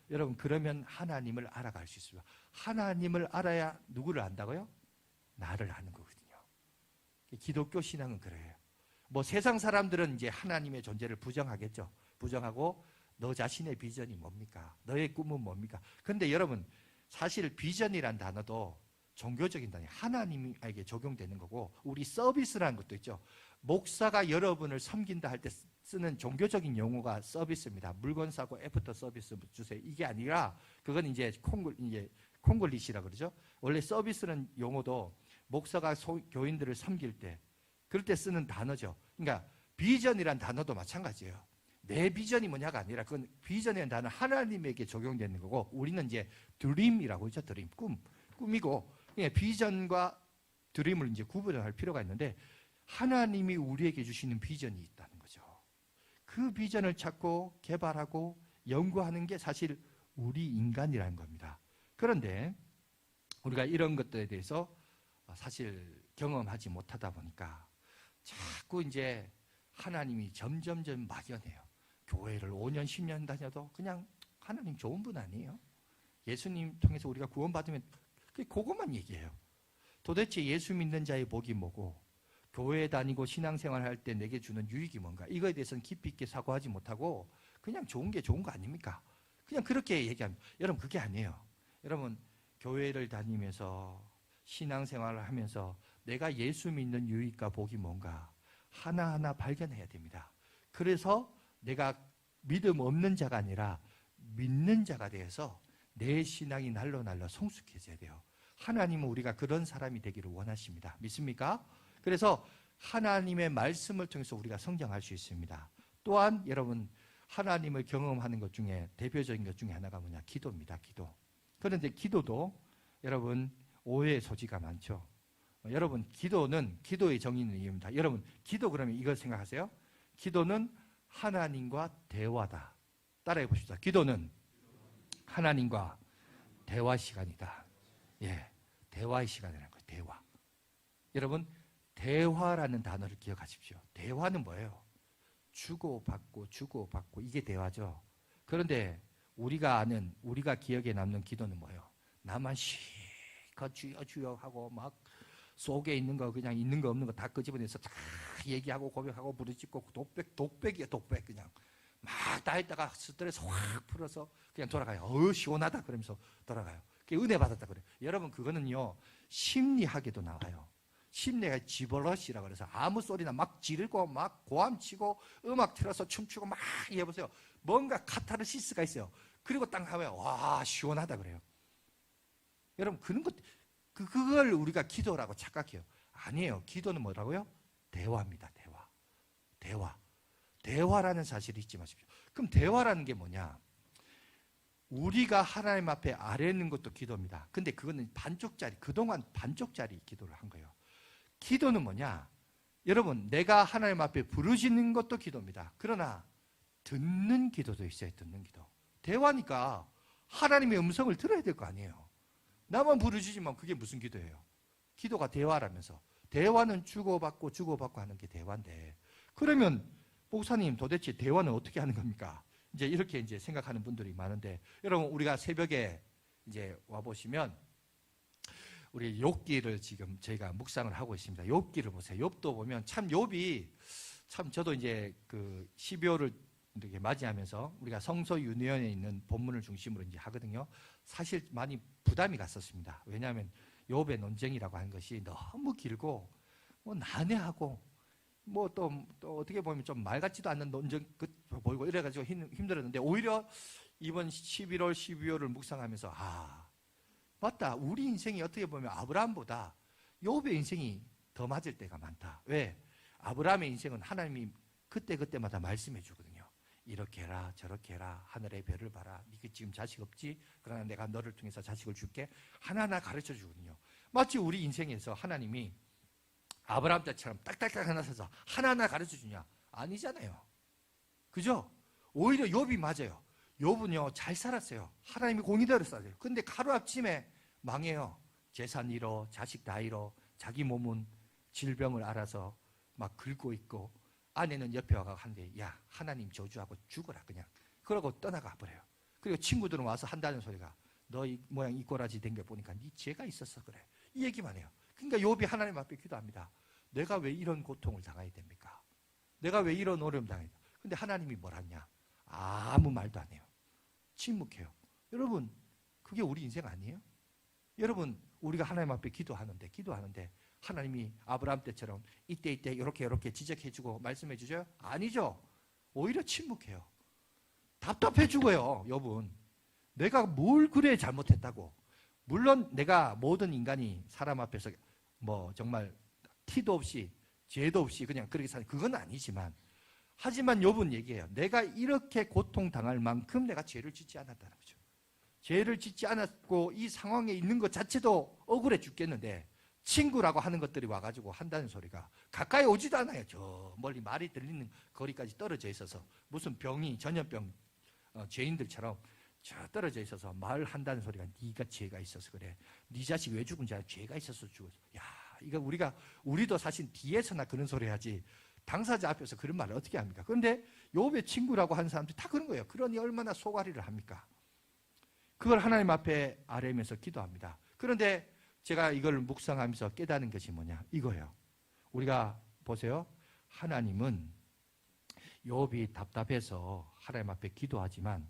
여러분 그러면 하나님을 알아갈 수 있습니다. 하나님을 알아야 누구를 안다고요? 나를 아는 거거든요. 기독교 신앙은 그래요. 뭐 세상 사람들은 이제 하나님의 존재를 부정하겠죠. 부정하고 너 자신의 비전이 뭡니까? 너의 꿈은 뭡니까? 그런데 여러분 사실 비전이란 단어도 종교적인 단어예요. 하나님에게 적용되는 거고 우리 서비스라는 것도 있죠. 목사가 여러분을 섬긴다 할 때 쓰는 종교적인 용어가 서비스입니다. 물건 사고 애프터 서비스 주세요. 이게 아니라 그건 이제 콩글리시라 그러죠. 원래 서비스는 용어도 목사가 교인들을 섬길 때 그럴 때 쓰는 단어죠. 그러니까 비전이란 단어도 마찬가지예요. 내 비전이 뭐냐가 아니라 그건 비전이라는 단어 하나님에게 적용되는 거고 우리는 이제 드림이라고 하죠. 드림, 꿈이고 비전과 드림을 이제 구분할 필요가 있는데 하나님이 우리에게 주시는 비전이 있다는 거죠. 그 비전을 찾고 개발하고 연구하는 게 사실 우리 인간이라는 겁니다. 그런데 우리가 이런 것들에 대해서 사실 경험하지 못하다 보니까 자꾸 이제 하나님이 점점점 막연해요. 교회를 5년, 10년 다녀도 그냥 하나님 좋은 분 아니에요? 예수님 통해서 우리가 구원받으면 그것만 얘기해요. 도대체 예수 믿는 자의 복이 뭐고 교회 다니고 신앙생활 할 때 내게 주는 유익이 뭔가 이거에 대해서는 깊이 있게 사고하지 못하고 그냥 좋은 게 좋은 거 아닙니까? 그냥 그렇게 얘기합니다. 여러분 그게 아니에요. 여러분 교회를 다니면서 신앙생활을 하면서 내가 예수 믿는 유익과 복이 뭔가 하나하나 발견해야 됩니다. 그래서 내가 믿음 없는 자가 아니라 믿는 자가 되어서 내 신앙이 날로 성숙해져야 돼요. 하나님은 우리가 그런 사람이 되기를 원하십니다. 믿습니까? 그래서 하나님의 말씀을 통해서 우리가 성장할 수 있습니다. 또한 여러분 하나님을 경험하는 것 중에 대표적인 것 중에 하나가 뭐냐? 기도입니다. 기도. 그런데 기도도 여러분 오해의 소지가 많죠. 여러분 기도는 기도의 정의는 이겁니다. 여러분 기도 그러면 이걸 생각하세요. 기도는 하나님과 대화다. 따라해 보십시다. 기도는 하나님과 대화 시간이다. 예, 대화의 시간이라는 거예요. 대화. 여러분 대화라는 단어를 기억하십시오. 대화는 뭐예요? 주고받고 이게 대화죠. 그런데 우리가 아는 우리가 기억에 남는 기도는 뭐예요? 나만 실컷 주여 하고 막 속에 있는 거 그냥 있는 거 없는 거 다 끄집어내서 다 얘기하고 고백하고 부르짖고 독백이에요. 독백 그냥 막 다 했다가 스트레스 확 풀어서 그냥 돌아가요. 시원하다 그러면서 돌아가요. 은혜 받았다 그래요. 여러분 그거는요 심리학에도 나와요. 심리가 지버러시라고 그래서 아무 소리나 막 지르고 막 고함치고 음악 틀어서 춤추고 막 해보세요. 뭔가 카타르시스가 있어요. 그리고 딱 하면 와 시원하다 그래요. 여러분 그런 것 그걸 우리가 기도라고 착각해요. 아니에요. 기도는 뭐라고요? 대화입니다. 대화라는 사실을 잊지 마십시오. 그럼 대화라는 게 뭐냐? 우리가 하나님 앞에 아뢰는 것도 기도입니다. 근데 그거는 반쪽짜리, 그동안 반쪽짜리 기도를 한 거예요. 기도는 뭐냐? 여러분, 내가 하나님 앞에 부르짖는 것도 기도입니다. 그러나 듣는 기도도 있어요. 듣는 기도. 대화니까 하나님의 음성을 들어야 될 거 아니에요. 나만 부르짖으면 그게 무슨 기도예요? 기도가 대화라면서. 대화는 주고받고 주고받고 하는 게 대화인데, 그러면 목사님 도대체 대화는 어떻게 하는 겁니까? 이제 이렇게 이제 생각하는 분들이 많은데, 여러분, 우리가 새벽에 이제 와 보시면 우리 욥기를 지금 저희가 묵상을 하고 있습니다. 욥기를 보세요. 욥도 보면 참 욥이 참, 저도 이제 그 12월을 이렇게 맞이하면서 우리가 성서윤회원에 있는 본문을 중심으로 이제 하거든요. 사실 많이 부담이 갔었습니다. 왜냐하면 욥의 논쟁이라고 하는 것이 너무 길고 뭐 난해하고 뭐 또 어떻게 보면 좀 말 같지도 않는 논쟁 보이고 이래가지고 힘들었는데, 오히려 이번 11월, 12월을 묵상하면서 맞다. 우리 인생이 어떻게 보면 아브라함보다 욥의 인생이 더 맞을 때가 많다. 왜? 아브라함의 인생은 하나님이 그때그때마다 말씀해 주거든요. 이렇게 해라, 저렇게 해라, 하늘의 별을 봐라. 네가 지금 자식 없지? 그러나 내가 너를 통해서 자식을 줄게. 하나하나 가르쳐 주거든요. 마치 우리 인생에서 하나님이 아브라함 때처럼 딱딱딱 하나 서서 하나하나 가르쳐 주냐? 아니잖아요. 그죠? 오히려 욥이 맞아요. 욥은요, 잘 살았어요. 하나님이 공의대로 살아요. 근데 하루아침에 망해요. 재산 잃어, 자식 다 잃어, 자기 몸은 질병을 알아서 막 긁고 있고, 아내는 옆에 와가 한대, 야, 하나님 저주하고 죽어라 그냥. 그러고 떠나가 버려요. 그리고 친구들은 와서 한다는 소리가, 너 이 모양 이 꼬라지 된 게 보니까 네 죄가 있었어 그래. 이 얘기만 해요. 그러니까 욥이 하나님 앞에 기도합니다. 내가 왜 이런 고통을 당해야 됩니까? 내가 왜 이런 어려움 당해야 됩니까? 근데 하나님이 뭘 하냐? 아무 말도 안 해요. 침묵해요. 여러분, 그게 우리 인생 아니에요? 여러분, 우리가 하나님 앞에 기도하는데 하나님이 아브라함 때처럼 이때 이렇게 지적해주고 말씀해주죠? 아니죠. 오히려 침묵해요. 답답해 죽어요. 욥은. 내가 뭘 그래 잘못했다고. 물론 내가 모든 인간이 사람 앞에서 뭐 정말 티도 없이 죄도 없이 그냥 그렇게 사는, 그건 아니지만, 하지만 욥은 얘기해요. 내가 이렇게 고통당할 만큼 내가 죄를 짓지 않았다는 거죠. 죄를 짓지 않았고 이 상황에 있는 것 자체도 억울해 죽겠는데 친구라고 하는 것들이 와가지고 한다는 소리가 가까이 오지도 않아요. 저 멀리 말이 들리는 거리까지 떨어져 있어서 무슨 병이 전염병 죄인들처럼 저 떨어져 있어서 말한다는 소리가 네가 죄가 있어서 그래. 네 자식 왜 죽은지 알아? 죄가 있어서 죽었어. 야, 이거 우리도 사실 뒤에서나 그런 소리 하지 당사자 앞에서 그런 말을 어떻게 합니까? 그런데 욥의 친구라고 하는 사람들이 다 그런 거예요. 그러니 얼마나 속앓이를 합니까? 그걸 하나님 앞에 아뢰면서 기도합니다. 그런데 제가 이걸 묵상하면서 깨닫는 것이 뭐냐? 이거예요. 우리가 보세요. 하나님은 욥이 답답해서 하나님 앞에 기도하지만,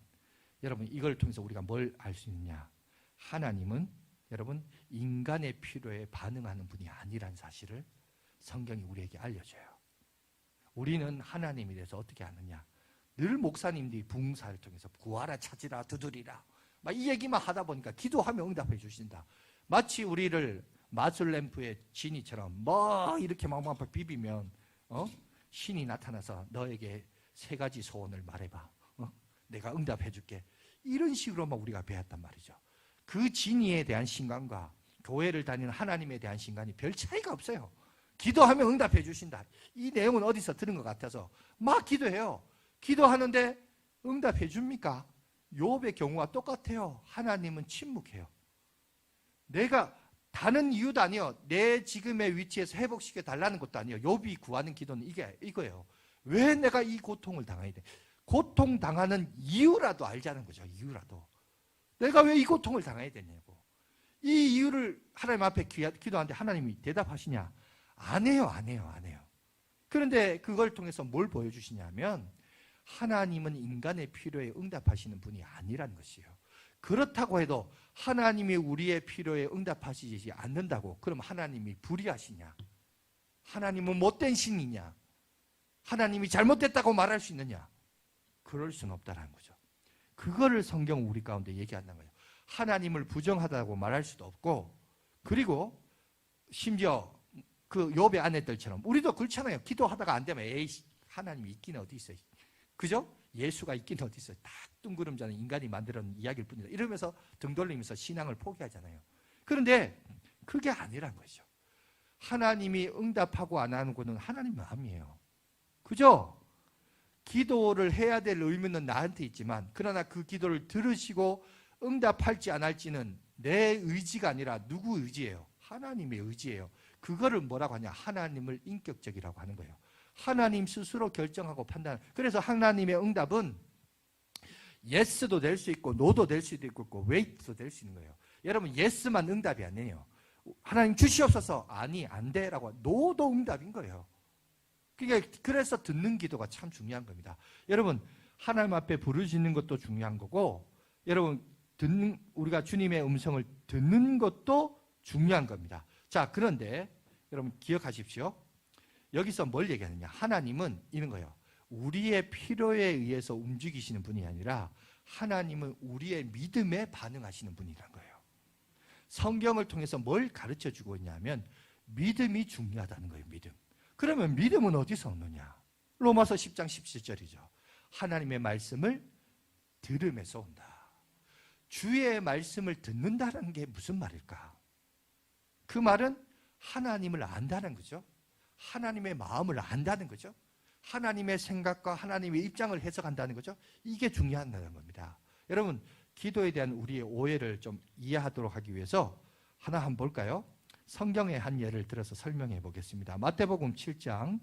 여러분, 이걸 통해서 우리가 뭘 알 수 있느냐? 하나님은 여러분 인간의 필요에 반응하는 분이 아니란 사실을 성경이 우리에게 알려줘요. 우리는 하나님에 대해서 어떻게 아느냐? 늘 목사님들이 부흥사를 통해서 구하라, 찾으라, 두드리라 막 이 얘기만 하다 보니까 기도하면 응답해 주신다. 마치 우리를 마술램프의 지니처럼 뭐 이렇게 막 비비면 신이 나타나서 너에게 3가지 소원을 말해봐. 내가 응답해 줄게. 이런 식으로만 우리가 배웠단 말이죠. 그 지니에 대한 신간과 교회를 다니는 하나님에 대한 신간이 별 차이가 없어요. 기도하면 응답해 주신다. 이 내용은 어디서 들은 것 같아서 막 기도해요. 기도하는데 응답해 줍니까? 욥의 경우와 똑같아요. 하나님은 침묵해요. 내가 다른 이유도 아니에요. 내 지금의 위치에서 회복시켜 달라는 것도 아니에요. 욥이 구하는 기도는 이거예요. 왜 내가 이 고통을 당해야 돼? 고통당하는 이유라도 알자는 거죠. 이유라도. 내가 왜 이 고통을 당해야 되냐고. 이 이유를 하나님 앞에 기도하는데 하나님이 대답하시냐? 안 해요. 그런데 그걸 통해서 뭘 보여주시냐면 하나님은 인간의 필요에 응답하시는 분이 아니라는 것이에요. 그렇다고 해도 하나님이 우리의 필요에 응답하시지 않는다고 그럼 하나님이 불의하시냐? 하나님은 못된 신이냐? 하나님이 잘못됐다고 말할 수 있느냐? 그럴 수는 없다는 거죠. 그거를 성경은 우리 가운데 얘기한다는 거예요. 하나님을 부정하다고 말할 수도 없고, 그리고 심지어 그 욥의 아내들처럼 우리도 그렇잖아요. 기도하다가 안 되면 에이 하나님이 있긴 어디 있어요. 그죠? 예수가 있긴 어디 있어요. 딱 둥그름자는 인간이 만들어낸 이야기일 뿐이다. 이러면서 등 돌리면서 신앙을 포기하잖아요. 그런데 그게 아니란 거죠. 하나님이 응답하고 안 하는 것은 하나님 마음이에요. 그죠? 기도를 해야 될 의무는 나한테 있지만 그러나 그 기도를 들으시고 응답할지 안 할지는 내 의지가 아니라 누구 의지예요? 하나님의 의지예요. 그거를 뭐라고 하냐? 하나님을 인격적이라고 하는 거예요. 하나님 스스로 결정하고 판단. 그래서 하나님의 응답은 예스도 될 수 있고 노도 될 수도 있고 웨이트도 될 수 있는 거예요. 여러분 예스만 응답이 아니에요. 하나님 주시옵소서. 아니 안 돼라고 노도 응답인 거예요. 그래서 듣는 기도가 참 중요한 겁니다. 여러분 하나님 앞에 부르짖는 것도 중요한 거고 여러분 우리가 주님의 음성을 듣는 것도 중요한 겁니다. 자, 그런데 여러분 기억하십시오. 여기서 뭘 얘기하느냐? 하나님은 이런 거예요. 우리의 필요에 의해서 움직이시는 분이 아니라 하나님은 우리의 믿음에 반응하시는 분이라는 거예요. 성경을 통해서 뭘 가르쳐 주고 있냐면 믿음이 중요하다는 거예요. 믿음. 그러면 믿음은 어디서 오느냐? 로마서 10장 17절이죠. 하나님의 말씀을 들음에서 온다. 주의 말씀을 듣는다는 게 무슨 말일까? 그 말은 하나님을 안다는 거죠. 하나님의 마음을 안다는 거죠. 하나님의 생각과 하나님의 입장을 해석한다는 거죠. 이게 중요하다는 겁니다. 여러분 기도에 대한 우리의 오해를 좀 이해하도록 하기 위해서 하나 한번 볼까요? 성경의 한 예를 들어서 설명해 보겠습니다. 마태복음 7장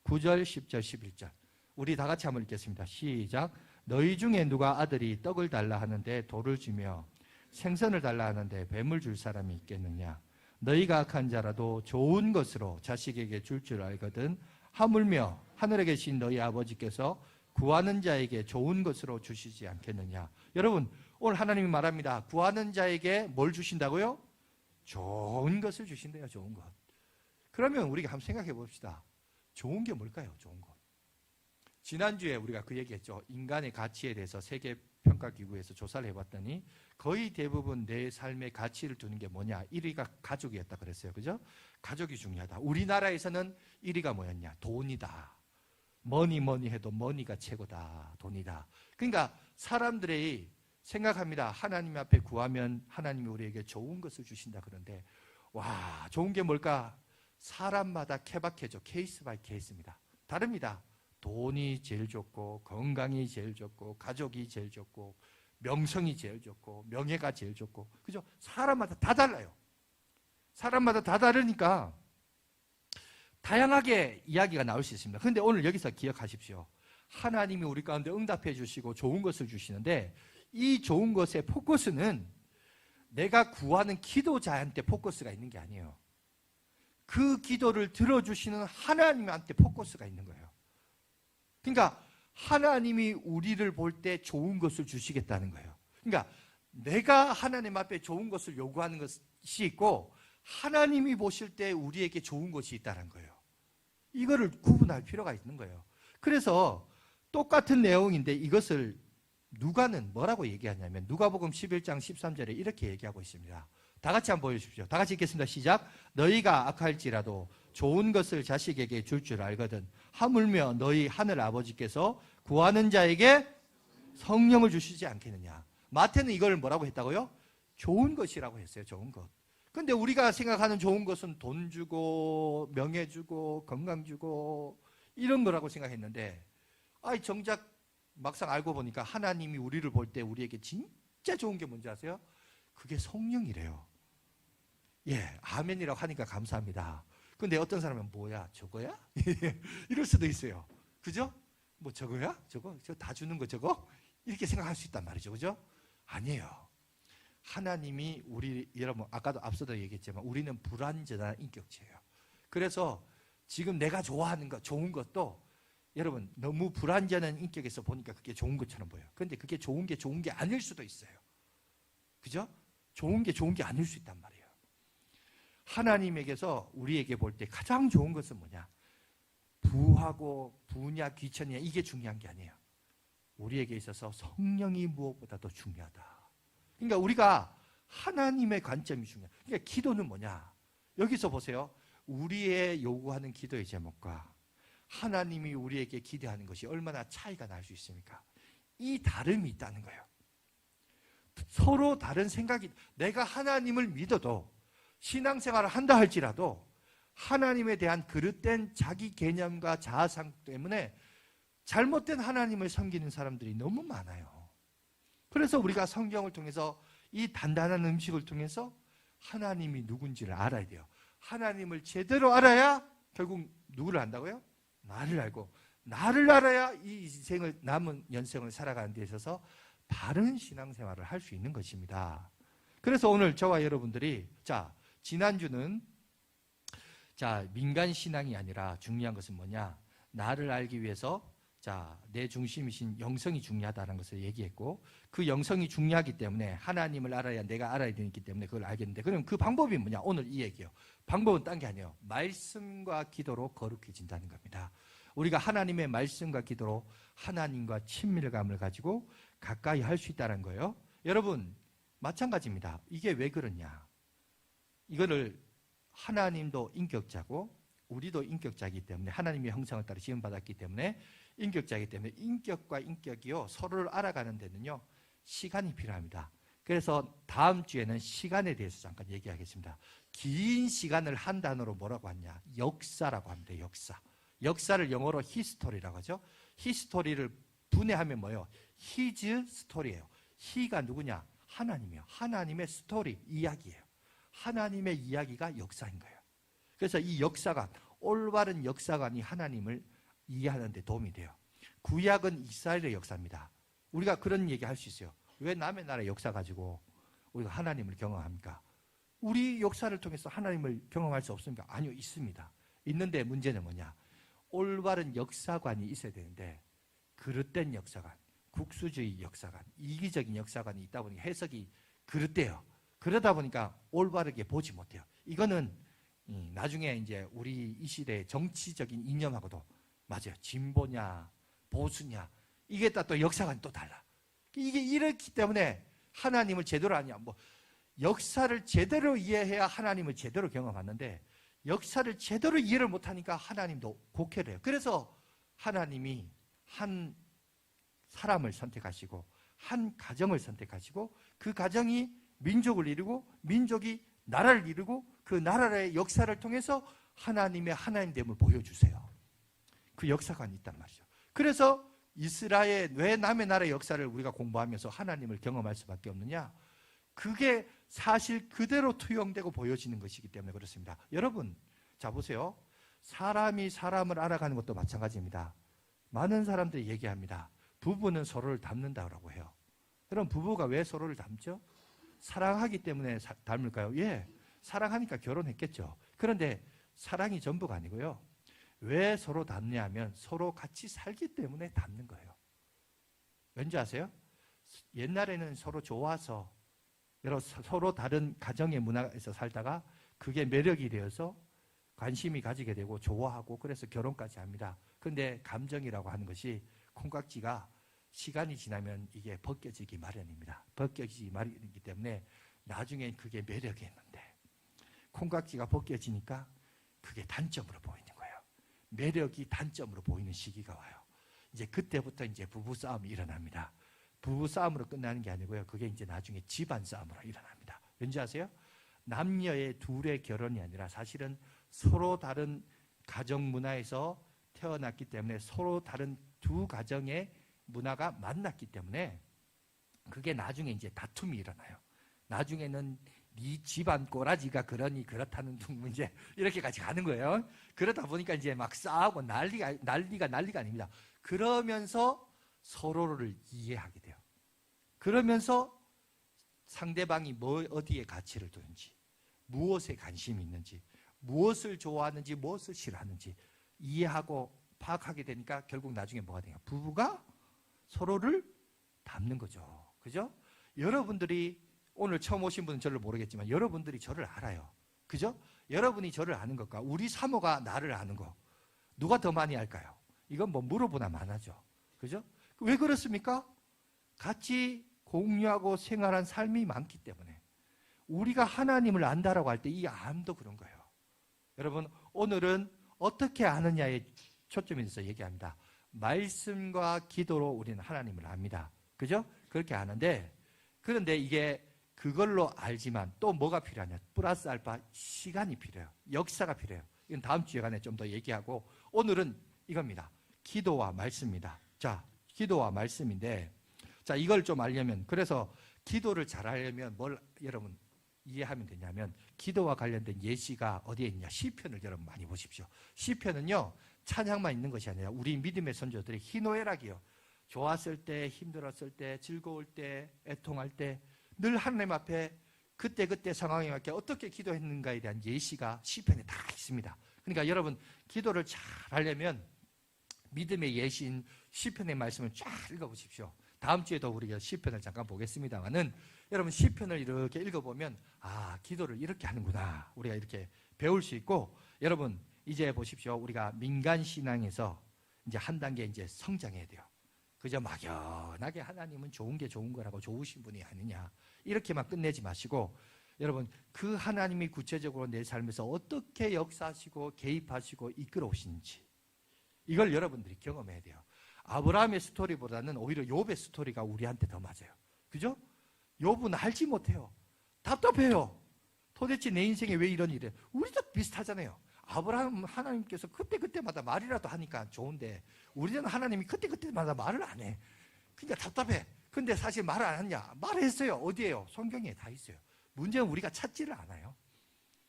9절, 10절, 11절 우리 다 같이 한번 읽겠습니다. 시작. 너희 중에 누가 아들이 떡을 달라 하는데 돌을 주며 생선을 달라 하는데 뱀을 줄 사람이 있겠느냐? 너희가 악한 자라도 좋은 것으로 자식에게 줄 줄 알거든 하물며 하늘에 계신 너희 아버지께서 구하는 자에게 좋은 것으로 주시지 않겠느냐? 여러분 오늘 하나님이 말합니다. 구하는 자에게 뭘 주신다고요? 좋은 것을 주신대요. 좋은 것. 그러면 우리가 한번 생각해 봅시다. 좋은 게 뭘까요? 좋은 것. 지난주에 우리가 그 얘기했죠. 인간의 가치에 대해서 세계평가기구에서 조사를 해봤더니 거의 대부분 내 삶의 가치를 두는 게 뭐냐? 1위가 가족이었다 그랬어요. 그죠? 가족이 중요하다. 우리나라에서는 1위가 뭐였냐? 돈이다. 뭐니 해도 머니가 최고다. 돈이다. 그러니까 사람들이 생각합니다. 하나님 앞에 구하면 하나님이 우리에게 좋은 것을 주신다. 그런데 와, 좋은 게 뭘까? 사람마다 케바케죠. 케이스 바이 케이스입니다. 다릅니다. 돈이 제일 좋고 건강이 제일 좋고 가족이 제일 좋고 명성이 제일 좋고 명예가 제일 좋고 그죠? 사람마다 다 달라요. 사람마다 다 다르니까 다양하게 이야기가 나올 수 있습니다. 그런데 오늘 여기서 기억하십시오. 하나님이 우리 가운데 응답해 주시고 좋은 것을 주시는데 이 좋은 것의 포커스는 내가 구하는 기도자한테 포커스가 있는 게 아니에요. 그 기도를 들어주시는 하나님한테 포커스가 있는 거예요. 그러니까 하나님이 우리를 볼 때 좋은 것을 주시겠다는 거예요. 그러니까 내가 하나님 앞에 좋은 것을 요구하는 것이 있고 하나님이 보실 때 우리에게 좋은 것이 있다는 거예요. 이거를 구분할 필요가 있는 거예요. 그래서 똑같은 내용인데 이것을 누가는 뭐라고 얘기하냐면 누가복음 11장 13절에 이렇게 얘기하고 있습니다. 다 같이 한번 보여주십시오. 다 같이 읽겠습니다. 시작. 너희가 악할지라도 좋은 것을 자식에게 줄 줄 알거든 하물며 너희 하늘 아버지께서 구하는 자에게 성령을 주시지 않겠느냐. 마태는 이걸 뭐라고 했다고요? 좋은 것이라고 했어요. 좋은 것. 근데 우리가 생각하는 좋은 것은 돈 주고 명예 주고 건강 주고 이런 거라고 생각했는데 정작 막상 알고 보니까 하나님이 우리를 볼 때 우리에게 진짜 좋은 게 뭔지 아세요? 그게 성령이래요. 예, 아멘이라고 하니까 감사합니다. 근데 어떤 사람은 뭐야 저거야? 이럴 수도 있어요. 그죠? 뭐 저거야? 저거 다 주는 거 저거? 이렇게 생각할 수 있단 말이죠. 그죠? 아니에요. 하나님이 여러분 아까도 앞서도 얘기했지만 우리는 불완전한 인격체예요. 그래서 지금 내가 좋아하는 것 좋은 것도 여러분 너무 불완전한 인격에서 보니까 그게 좋은 것처럼 보여요. 그런데 그게 좋은 게 아닐 수도 있어요. 그죠? 좋은 게 아닐 수 있단 말이에요. 하나님에게서 우리에게 볼 때 가장 좋은 것은 뭐냐? 부하고 부냐 귀천이냐 이게 중요한 게 아니에요. 우리에게 있어서 성령이 무엇보다도 중요하다. 그러니까 우리가 하나님의 관점이 중요해요. 그러니까 기도는 뭐냐? 여기서 보세요. 우리의 요구하는 기도의 제목과 하나님이 우리에게 기대하는 것이 얼마나 차이가 날 수 있습니까? 이 다름이 있다는 거예요. 서로 다른 생각이, 내가 하나님을 믿어도 신앙생활을 한다 할지라도 하나님에 대한 그릇된 자기 개념과 자아상 때문에 잘못된 하나님을 섬기는 사람들이 너무 많아요. 그래서 우리가 성경을 통해서 이 단단한 음식을 통해서 하나님이 누군지를 알아야 돼요. 하나님을 제대로 알아야 결국 누구를 안다고요? 나를 알고, 나를 알아야 이 인생을, 남은 연생을 살아가는 데 있어서 바른 신앙생활을 할 수 있는 것입니다. 그래서 오늘 저와 여러분들이, 자, 지난주는 민간 신앙이 아니라 중요한 것은 뭐냐? 나를 알기 위해서 내 중심이신 영성이 중요하다는 것을 얘기했고, 그 영성이 중요하기 때문에 하나님을 알아야 내가 알아야 되기 때문에 그걸 알겠는데, 그럼 그 방법이 뭐냐? 오늘 이 얘기예요. 방법은 딴 게 아니에요. 말씀과 기도로 거룩해진다는 겁니다. 우리가 하나님의 말씀과 기도로 하나님과 친밀감을 가지고 가까이 할 수 있다는 거예요. 여러분, 마찬가지입니다. 이게 왜 그러냐? 이거를 하나님도 인격자고 우리도 인격자이기 때문에, 하나님의 형상을 따라 지음받았기 때문에 인격자이기 때문에, 인격과 인격이요, 서로를 알아가는 데는요 시간이 필요합니다. 그래서 다음 주에는 시간에 대해서 잠깐 얘기하겠습니다. 긴 시간을 한 단어로 뭐라고 하냐? 역사라고 합니다. 역사를 영어로 히스토리라고 하죠. 히스토리를 분해하면 뭐예요? 히즈 스토리예요. 히가 누구냐? 하나님이에요. 하나님의 스토리, 이야기예요. 하나님의 이야기가 역사인 거예요. 그래서 이 역사관, 올바른 역사관이 하나님을 이해하는 데 도움이 돼요. 구약은 이스라엘의 역사입니다. 우리가 그런 얘기 할 수 있어요. 왜 남의 나라의 역사 가지고 우리가 하나님을 경험합니까? 우리 역사를 통해서 하나님을 경험할 수 없습니까? 아니요, 있습니다. 있는데 문제는 뭐냐? 올바른 역사관이 있어야 되는데, 그릇된 역사관, 국수주의 역사관, 이기적인 역사관이 있다 보니 해석이 그릇돼요. 그러다 보니까 올바르게 보지 못해요. 이거는 나중에 이제 우리 이 시대의 정치적인 이념하고도 맞아요. 진보냐 보수냐, 이게 또 역사관이 또 달라. 이게 이렇기 때문에 하나님을 제대로 아냐, 역사를 제대로 이해해야 하나님을 제대로 경험하는데, 역사를 제대로 이해를 못하니까 하나님도 곡해를 해요. 그래서 하나님이 한 사람을 선택하시고 한 가정을 선택하시고, 그 가정이 민족을 이루고 민족이 나라를 이루고, 그 나라의 역사를 통해서 하나님의 하나님됨을 보여주세요. 그 역사관이 있단 말이죠. 그래서 이스라엘, 왜 남의 나라의 역사를 우리가 공부하면서 하나님을 경험할 수밖에 없느냐? 그게 사실 그대로 투영되고 보여지는 것이기 때문에 그렇습니다. 여러분, 자 보세요. 사람이 사람을 알아가는 것도 마찬가지입니다. 많은 사람들이 얘기합니다. 부부는 서로를 닮는다고 해요. 그럼 부부가 왜 서로를 닮죠? 사랑하기 때문에 닮을까요? 예, 사랑하니까 결혼했겠죠. 그런데 사랑이 전부가 아니고요. 왜 서로 닮냐 하면 서로 같이 살기 때문에 닮는 거예요. 왠지 아세요? 옛날에는 서로 좋아서 서로 다른 가정의 문화에서 살다가 그게 매력이 되어서 관심이 가지게 되고 좋아하고, 그래서 결혼까지 합니다. 그런데 감정이라고 하는 것이 콩깍지가 시간이 지나면 이게 벗겨지기 마련입니다. 벗겨지기 마련이기 때문에 나중엔 그게 매력이었는데 콩깍지가 벗겨지니까 그게 단점으로 보이는 거예요. 매력이 단점으로 보이는 시기가 와요. 이제 그때부터 이제 부부 싸움이 일어납니다. 부부 싸움으로 끝나는 게 아니고요. 그게 이제 나중에 집안 싸움으로 일어납니다. 왠지 아세요? 남녀의 둘의 결혼이 아니라 사실은 서로 다른 가정 문화에서 태어났기 때문에, 서로 다른 두 가정의 문화가 만났기 때문에 그게 나중에 이제 다툼이 일어나요. 나중에는 네 집안 꼬라지가 그러니 그렇다는 문제, 이렇게까지 가는 거예요. 그러다 보니까 이제 막 싸우고 난리가 아닙니다. 그러면서 서로를 이해하게 돼요. 그러면서 상대방이 어디에 가치를 두는지, 무엇에 관심이 있는지, 무엇을 좋아하는지, 무엇을 싫어하는지 이해하고 파악하게 되니까 결국 나중에 뭐가 돼요? 부부가 서로를 닮는 거죠. 그죠? 여러분들이 오늘 처음 오신 분은 저를 모르겠지만 여러분들이 저를 알아요. 그죠? 여러분이 저를 아는 것과 우리 사모가 나를 아는 거, 누가 더 많이 알까요? 이건 물어보나 마나죠. 그죠? 왜 그렇습니까? 같이 공유하고 생활한 삶이 많기 때문에. 우리가 하나님을 안다라고 할 때 이 암도 그런 거예요. 여러분, 오늘은 어떻게 아느냐에 초점이 있어서 얘기합니다. 말씀과 기도로 우리는 하나님을 압니다. 그죠? 그렇게 아는데, 그런데 이게 그걸로 알지만 또 뭐가 필요하냐? 플러스 알파 시간이 필요해요. 역사가 필요해요. 이건 다음 주에 좀 더 얘기하고, 오늘은 이겁니다. 기도와 말씀입니다. 자, 기도와 말씀인데, 자, 이걸 좀 알려면, 그래서 기도를 잘 하려면 뭘 여러분 이해하면 되냐면, 기도와 관련된 예시가 어디에 있냐? 시편을 여러분 많이 보십시오. 시편은요, 찬양만 있는 것이 아니라 우리 믿음의 선조들이 희노애락이요. 좋았을 때, 힘들었을 때, 즐거울 때, 애통할 때 늘 하나님 앞에 그때 상황에 맞게 어떻게 기도했는가에 대한 예시가 시편에 다 있습니다. 그러니까 여러분 기도를 잘 하려면 믿음의 예시인 시편의 말씀을 쫙 읽어보십시오. 다음 주에도 우리가 시편을 잠깐 보겠습니다만은, 여러분 시편을 이렇게 읽어보면 기도를 이렇게 하는구나, 우리가 이렇게 배울 수 있고, 여러분 이제 보십시오. 우리가 민간 신앙에서 이제 한 단계 이제 성장해야 돼요. 그저 막연하게 하나님은 좋은 게 좋은 거라고 좋으신 분이 아니냐, 이렇게만 끝내지 마시고, 여러분 그 하나님이 구체적으로 내 삶에서 어떻게 역사하시고 개입하시고 이끌어 오시는지, 이걸 여러분들이 경험해야 돼요. 아브라함의 스토리보다는 오히려 욥의 스토리가 우리한테 더 맞아요. 그죠? 욥은 알지 못해요. 답답해요. 도대체 내 인생에 왜 이런 일이, 우리도 비슷하잖아요. 아브라함 하나님께서 그때마다 말이라도 하니까 좋은데, 우리는 하나님이 그때마다 말을 안 해. 그러니까 답답해. 근데 사실 말을 안 하냐? 말했어요. 어디에요? 성경에 다 있어요. 문제는 우리가 찾지를 않아요.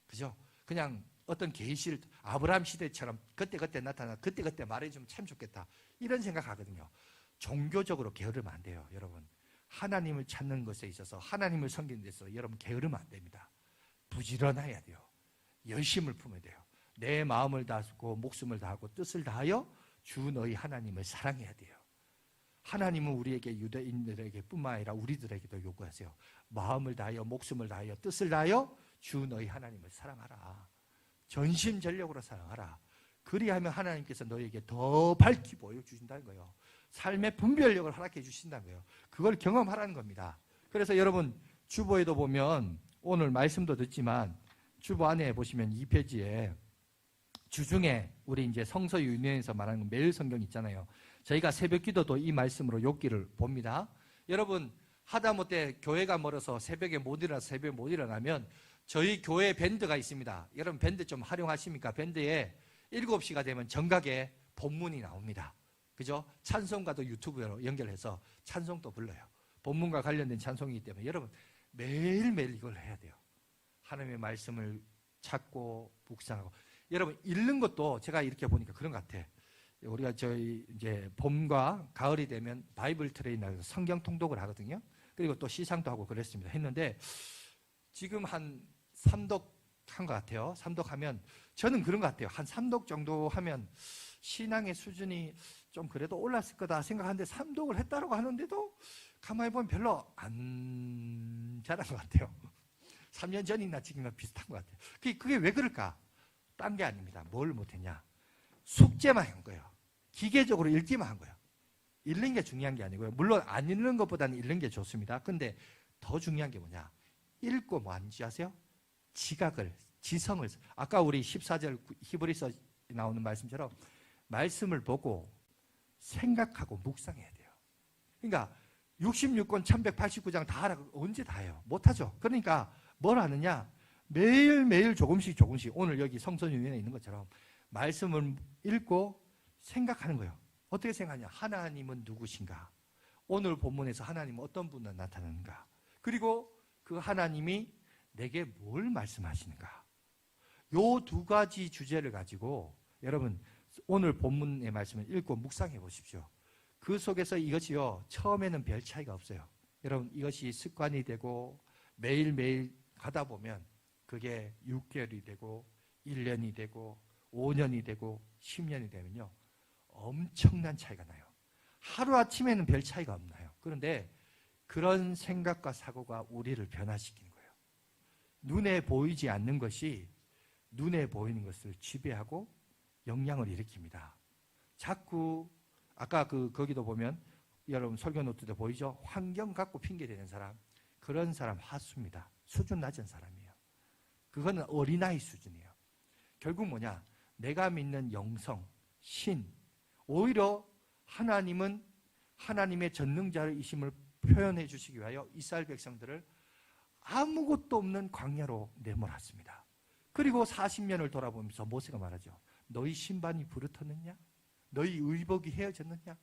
그죠? 그냥 어떤 계시를 아브라함 시대처럼 그때 나타나 그때 말해주면 참 좋겠다, 이런 생각하거든요. 종교적으로 게으르면 안 돼요. 여러분 하나님을 찾는 것에 있어서, 하나님을 섬기는 데 있어서 여러분 게으르면 안 됩니다. 부지런해야 돼요. 열심을 품어야 돼요. 내 마음을 다하고 목숨을 다하고 뜻을 다하여 주 너희 하나님을 사랑해야 돼요. 하나님은 우리에게, 유대인들에게 뿐만 아니라 우리들에게도 요구하세요. 마음을 다하여 목숨을 다하여 뜻을 다하여 주 너희 하나님을 사랑하라. 전심전력으로 사랑하라. 그리하면 하나님께서 너희에게 더 밝히 보여주신다는 거예요. 삶의 분별력을 허락해 주신다는 거예요. 그걸 경험하라는 겁니다. 그래서 여러분 주보에도 보면, 오늘 말씀도 듣지만 주보 안에 보시면 2페이지에 주중에 우리 이제 성서 윤회에서 말하는 매일 성경 있잖아요. 저희가 새벽 기도도 이 말씀으로 욥기를 봅니다. 여러분 하다못해 교회가 멀어서 새벽에 못 일어나면 저희 교회 밴드가 있습니다. 여러분 밴드 좀 활용하십니까? 밴드에 7시가 되면 정각에 본문이 나옵니다. 그죠? 찬송가도 유튜브로 연결해서 찬송도 불러요. 본문과 관련된 찬송이기 때문에 여러분 매일매일 이걸 해야 돼요. 하나님의 말씀을 찾고 묵상하고. 여러분 읽는 것도 제가 이렇게 보니까 그런 것 같아. 우리가 저희 이제 봄과 가을이 되면 바이블 트레이너에서 성경 통독을 하거든요. 그리고 또 시상도 하고 그랬습니다. 했는데 지금 한 3독 한 것 같아요. 3독 하면 저는 그런 것 같아요. 한 3독 정도 하면 신앙의 수준이 좀 그래도 올랐을 거다 생각하는데 3독을 했다고 하는데도 가만히 보면 별로 안 잘한 것 같아요. 3년 전이나 지금이나 비슷한 것 같아요. 그게 왜 그럴까? 딴 게 아닙니다. 뭘 못했냐? 숙제만 한 거예요. 기계적으로 읽기만 한 거예요. 읽는 게 중요한 게 아니고요. 물론 안 읽는 것보다는 읽는 게 좋습니다. 근데 더 중요한 게 뭐냐? 읽고 뭐 하는지 아세요? 지성을, 아까 우리 14절 히브리서 나오는 말씀처럼 말씀을 보고 생각하고 묵상해야 돼요. 그러니까 66권 1189장 다 하라고 언제 다 해요? 못하죠. 그러니까 뭘 하느냐? 매일매일 조금씩 오늘 여기 성서윤회에 있는 것처럼 말씀을 읽고 생각하는 거예요. 어떻게 생각하냐? 하나님은 누구신가? 오늘 본문에서 하나님은 어떤 분으로 나타나는가? 그리고 그 하나님이 내게 뭘 말씀하시는가? 요 두 가지 주제를 가지고 여러분 오늘 본문의 말씀을 읽고 묵상해 보십시오. 그 속에서 이것이요, 처음에는 별 차이가 없어요. 여러분 이것이 습관이 되고 매일매일 가다 보면 그게 6개월이 되고 1년이 되고 5년이 되고 10년이 되면요 엄청난 차이가 나요. 하루아침에는 별 차이가 없나요? 그런데 그런 생각과 사고가 우리를 변화시키는 거예요. 눈에 보이지 않는 것이 눈에 보이는 것을 지배하고 영향을 일으킵니다. 자꾸 아까 거기도 보면 여러분 설교 노트도 보이죠? 환경 갖고 핑계대는 사람, 그런 사람 하수입니다. 수준 낮은 사람이에요. 그거는 어린아이 수준이에요. 결국 뭐냐? 내가 믿는 영성, 신, 오히려 하나님은 하나님의 전능자이심을 표현해 주시기 위하여 이스라엘 백성들을 아무것도 없는 광야로 내몰았습니다. 그리고 40년을 돌아보면서 모세가 말하죠. 너희 신반이 부르텄느냐? 너희 의복이 헤어졌느냐?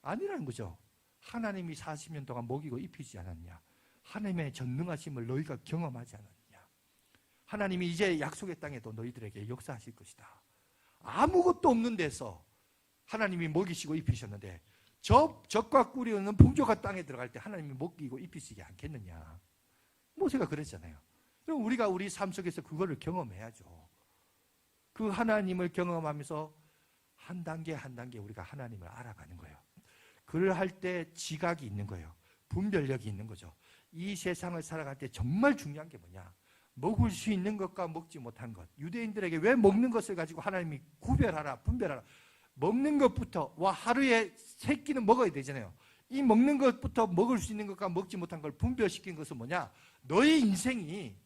아니라는 거죠. 하나님이 40년 동안 먹이고 입히지 않았냐? 하나님의 전능하심을 너희가 경험하지 않았느냐? 하나님이 이제 약속의 땅에도 너희들에게 역사하실 것이다. 아무것도 없는 데서 하나님이 먹이시고 입히셨는데 적과 꿀이 없는 풍족한 땅에 들어갈 때 하나님이 먹이고 입히시지 않겠느냐? 모세가 그랬잖아요. 그럼 우리가 우리 삶 속에서 그거를 경험해야죠. 그 하나님을 경험하면서 한 단계 한 단계 우리가 하나님을 알아가는 거예요. 그를 할 때 지각이 있는 거예요. 분별력이 있는 거죠. 이 세상을 살아갈 때 정말 중요한 게 뭐냐? 먹을 수 있는 것과 먹지 못한 것. 유대인들에게 왜 먹는 것을 가지고 하나님이 구별하라, 분별하라. 먹는 것부터, 하루에 3끼는 먹어야 되잖아요. 이 먹는 것부터 먹을 수 있는 것과 먹지 못한 걸 분별시킨 것은 뭐냐? 너의 인생이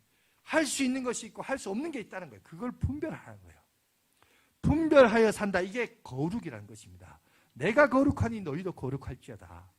할 수 있는 것이 있고 할 수 없는 게 있다는 거예요. 그걸 분별하는 거예요. 분별하여 산다. 이게 거룩이라는 것입니다. 내가 거룩하니 너희도 거룩할지어다.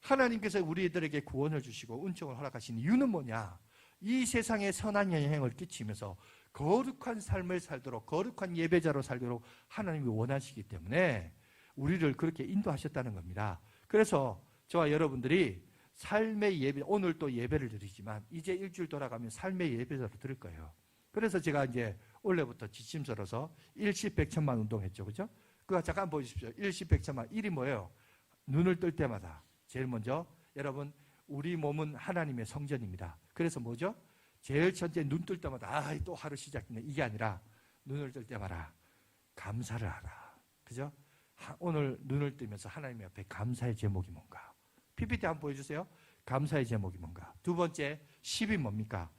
하나님께서 우리들에게 구원을 주시고 은총을 허락하신 이유는 뭐냐? 이 세상에 선한 영향을 끼치면서 거룩한 삶을 살도록, 거룩한 예배자로 살도록 하나님이 원하시기 때문에 우리를 그렇게 인도하셨다는 겁니다. 그래서 저와 여러분들이 삶의 예배, 오늘 또 예배를 드리지만 이제 일주일 돌아가면 삶의 예배자로 드릴 거예요. 그래서 제가 이제 원래부터 지침서로서 일시백천만 운동했죠. 그죠? 그거 잠깐 보십시오. 일시백천만. 일이 뭐예요? 눈을 뜰 때마다 제일 먼저 여러분 우리 몸은 하나님의 성전입니다. 그래서 뭐죠? 제일 첫째 눈 뜰 때마다 또 하루 시작이네. 이게 아니라 눈을 뜰 때마다 감사를 하라. 그죠? 오늘 눈을 뜨면서 하나님 앞에 감사의 제목이 뭔가? PPT 한번 보여주세요. 감사의 제목이 뭔가? 두 번째 10이 뭡니까?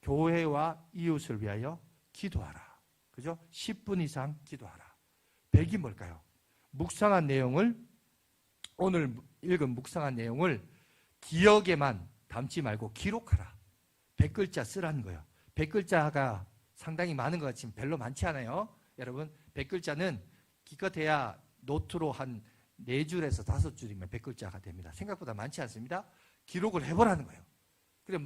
교회와 이웃을 위하여 기도하라. 그죠? 10분 이상 기도하라. 100이 뭘까요? 묵상한 내용을, 오늘 읽은 묵상한 내용을 기억에만 담지 말고 기록하라. 100글자 쓰라는 거예요. 100글자가 상당히 많은 것 같지만 별로 많지 않아요. 여러분 100글자는 기껏해야 노트로 한 4줄에서 5줄이면 100글자가 됩니다. 생각보다 많지 않습니다. 기록을 해보라는 거예요. 그래,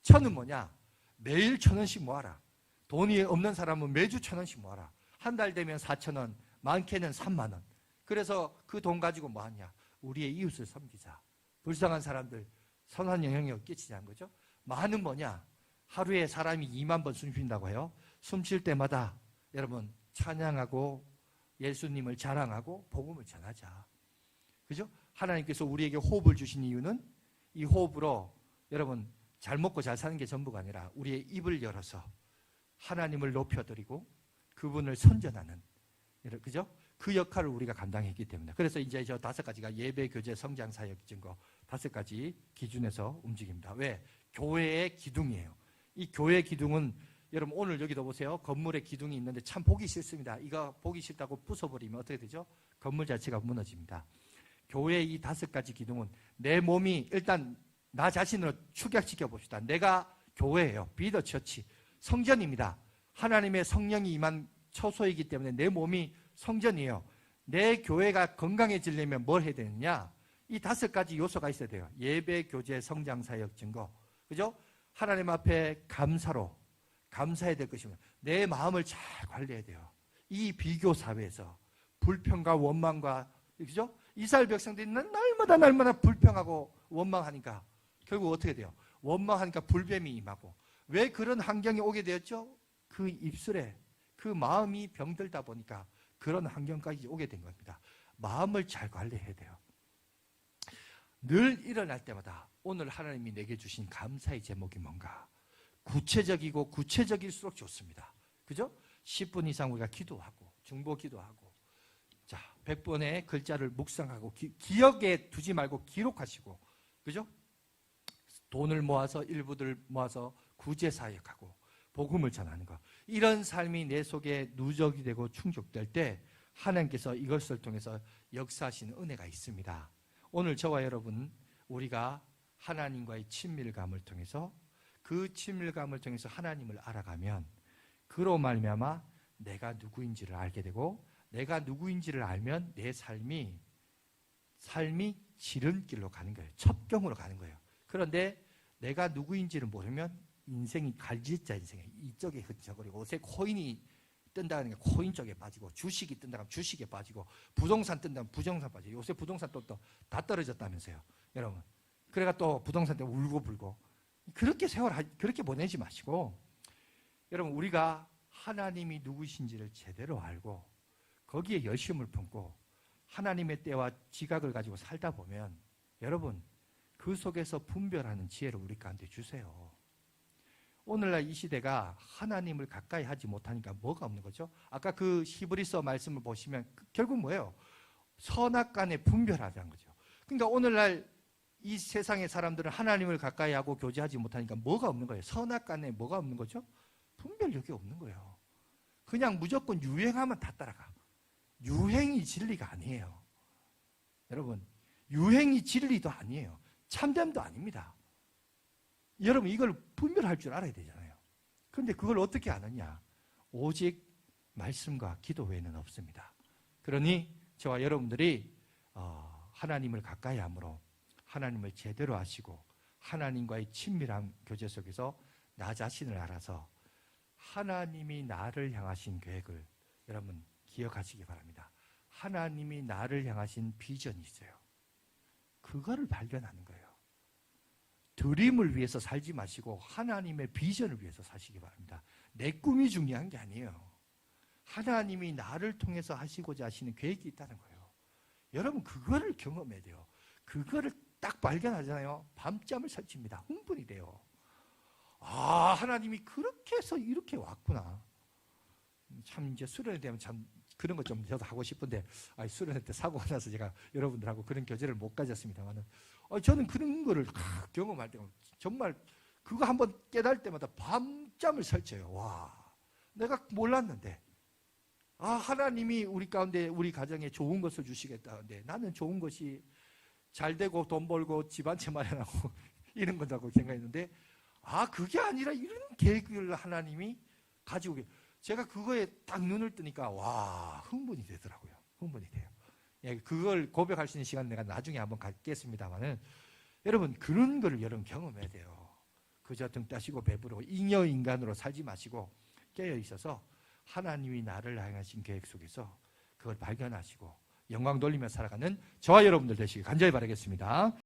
천은 뭐냐? 매일 1,000원씩 모아라. 돈이 없는 사람은 매주 1,000원씩 모아라. 한 달 되면 4,000원, 많게는 3만 원. 그래서 그 돈 가지고 뭐 하냐? 우리의 이웃을 섬기자. 불쌍한 사람들 선한 영향력을 끼치자는 거죠. 많은 뭐냐? 하루에 사람이 2만 번 숨 쉰다고 해요. 숨 쉴 때마다 여러분 찬양하고 예수님을 자랑하고 복음을 전하자. 그죠? 하나님께서 우리에게 호흡을 주신 이유는 이 호흡으로 여러분 잘 먹고 잘 사는 게 전부가 아니라 우리의 입을 열어서 하나님을 높여드리고 그분을 선전하는, 그죠? 그 역할을 우리가 감당했기 때문에. 그래서 이제 저 5가지가 예배, 교제, 성장, 사역, 증거 5가지 기준에서 움직입니다. 왜? 교회의 기둥이에요. 이 교회의 기둥은 여러분 오늘 여기도 보세요. 건물에 기둥이 있는데 참 보기 싫습니다. 이거 보기 싫다고 부숴버리면 어떻게 되죠? 건물 자체가 무너집니다. 교회의 이 5가지 기둥은 내 몸이, 일단 나 자신을 축약시켜 봅시다. 내가 교회예요. Be the church. 성전입니다. 하나님의 성령이 임한 처소이기 때문에 내 몸이 성전이에요. 내 교회가 건강해지려면 뭘 해야 되느냐? 이 5가지 요소가 있어야 돼요. 예배, 교제, 성장, 사역, 증거. 그죠? 하나님 앞에 감사로 감사해야 될 것이면 내 마음을 잘 관리해야 돼요. 이 비교 사회에서 불평과 원망과, 그죠? 이스라엘 백성들이 날마다 불평하고 원망하니까 결국 어떻게 돼요? 원망하니까 불뱀이 임하고. 왜 그런 환경이 오게 되었죠? 그 입술에 그 마음이 병들다 보니까 그런 환경까지 오게 된 겁니다. 마음을 잘 관리해야 돼요. 늘 일어날 때마다 오늘 하나님이 내게 주신 감사의 제목이 뭔가? 구체적이고 구체적일수록 좋습니다. 그죠? 10분 이상 우리가 기도하고 중보 기도하고, 자 100번의 글자를 묵상하고 기억에 두지 말고 기록하시고, 그죠? 돈을 모아서 일부들 모아서 구제 사역하고 복음을 전하는 것. 이런 삶이 내 속에 누적이 되고 충족될 때 하나님께서 이것을 통해서 역사하시는 은혜가 있습니다. 오늘 저와 여러분 우리가 하나님과의 친밀감을 통해서, 그 친밀감을 통해서 하나님을 알아가면 그로 말미암아 내가 누구인지를 알게 되고, 내가 누구인지를 알면 내 삶이 삶이 지름길로 가는 거예요. 첩경으로 가는 거예요. 그런데 내가 누구인지를 모르면 인생이 갈짓자 인생이에요. 이쪽에 흔적거리고 옷에 코인이 뜬다는 게 코인 쪽에 빠지고, 주식이 뜬다 하면 주식에 빠지고, 부동산 뜬다 하면 부동산 빠지고, 요새 부동산 또 다 떨어졌다면서요, 여러분. 그래가 또 부동산 때문에 울고 불고. 그렇게 그렇게 보내지 마시고, 여러분, 우리가 하나님이 누구신지를 제대로 알고 거기에 열심을 품고 하나님의 때와 지각을 가지고 살다 보면 여러분, 그 속에서 분별하는 지혜를 우리 가운데 주세요. 오늘날 이 시대가 하나님을 가까이 하지 못하니까 뭐가 없는 거죠? 아까 그 히브리서 말씀을 보시면 결국 뭐예요? 선악간에 분별하자는 거죠. 그러니까 오늘날 이 세상의 사람들은 하나님을 가까이 하고 교제하지 못하니까 뭐가 없는 거예요? 선악간에 뭐가 없는 거죠? 분별력이 없는 거예요. 그냥 무조건 유행하면 다 따라가. 유행이 진리가 아니에요. 여러분, 유행이 진리도 아니에요. 참됨도 아닙니다. 여러분, 이걸 분별할 줄 알아야 되잖아요. 그런데 그걸 어떻게 아느냐? 오직 말씀과 기도 외에는 없습니다. 그러니 저와 여러분들이 하나님을 가까이 함으로 하나님을 제대로 아시고 하나님과의 친밀한 교제 속에서 나 자신을 알아서 하나님이 나를 향하신 계획을 여러분 기억하시기 바랍니다. 하나님이 나를 향하신 비전이 있어요. 그거를 발견하는 거예요. 드림을 위해서 살지 마시고 하나님의 비전을 위해서 사시기 바랍니다. 내 꿈이 중요한 게 아니에요. 하나님이 나를 통해서 하시고자 하시는 계획이 있다는 거예요. 여러분, 그거를 경험해야 돼요. 그거를 딱 발견하잖아요. 밤잠을 설칩니다. 흥분이 돼요. 아, 하나님이 그렇게 해서 이렇게 왔구나. 참 이제 수련회 되면 참 그런 거 좀 저도 하고 싶은데, 수련회 때 사고가 나서 제가 여러분들하고 그런 교제를 못 가졌습니다만은, 저는 그런 거를 경험할 때 정말 그거 한번 깨달을 때마다 밤잠을 설쳐요. 와, 내가 몰랐는데, 하나님이 우리 가운데 우리 가정에 좋은 것을 주시겠다는데 나는 좋은 것이 잘 되고 돈 벌고 집 한 채 마련하고 이런 거라고 생각했는데, 그게 아니라 이런 계획을 하나님이 가지고 제가 그거에 딱 눈을 뜨니까 와, 흥분이 되더라고요. 흥분이 돼요. 예, 그걸 고백할 수 있는 시간 내가 나중에 한번 갖겠습니다만은, 여러분, 그런 거를 여러분 경험해야 돼요. 그저 등 따시고 배부르고 잉여 인간으로 살지 마시고 깨어 있어서 하나님이 나를 향하신 계획 속에서 그걸 발견하시고 영광 돌리며 살아가는 저와 여러분들 되시길 간절히 바라겠습니다.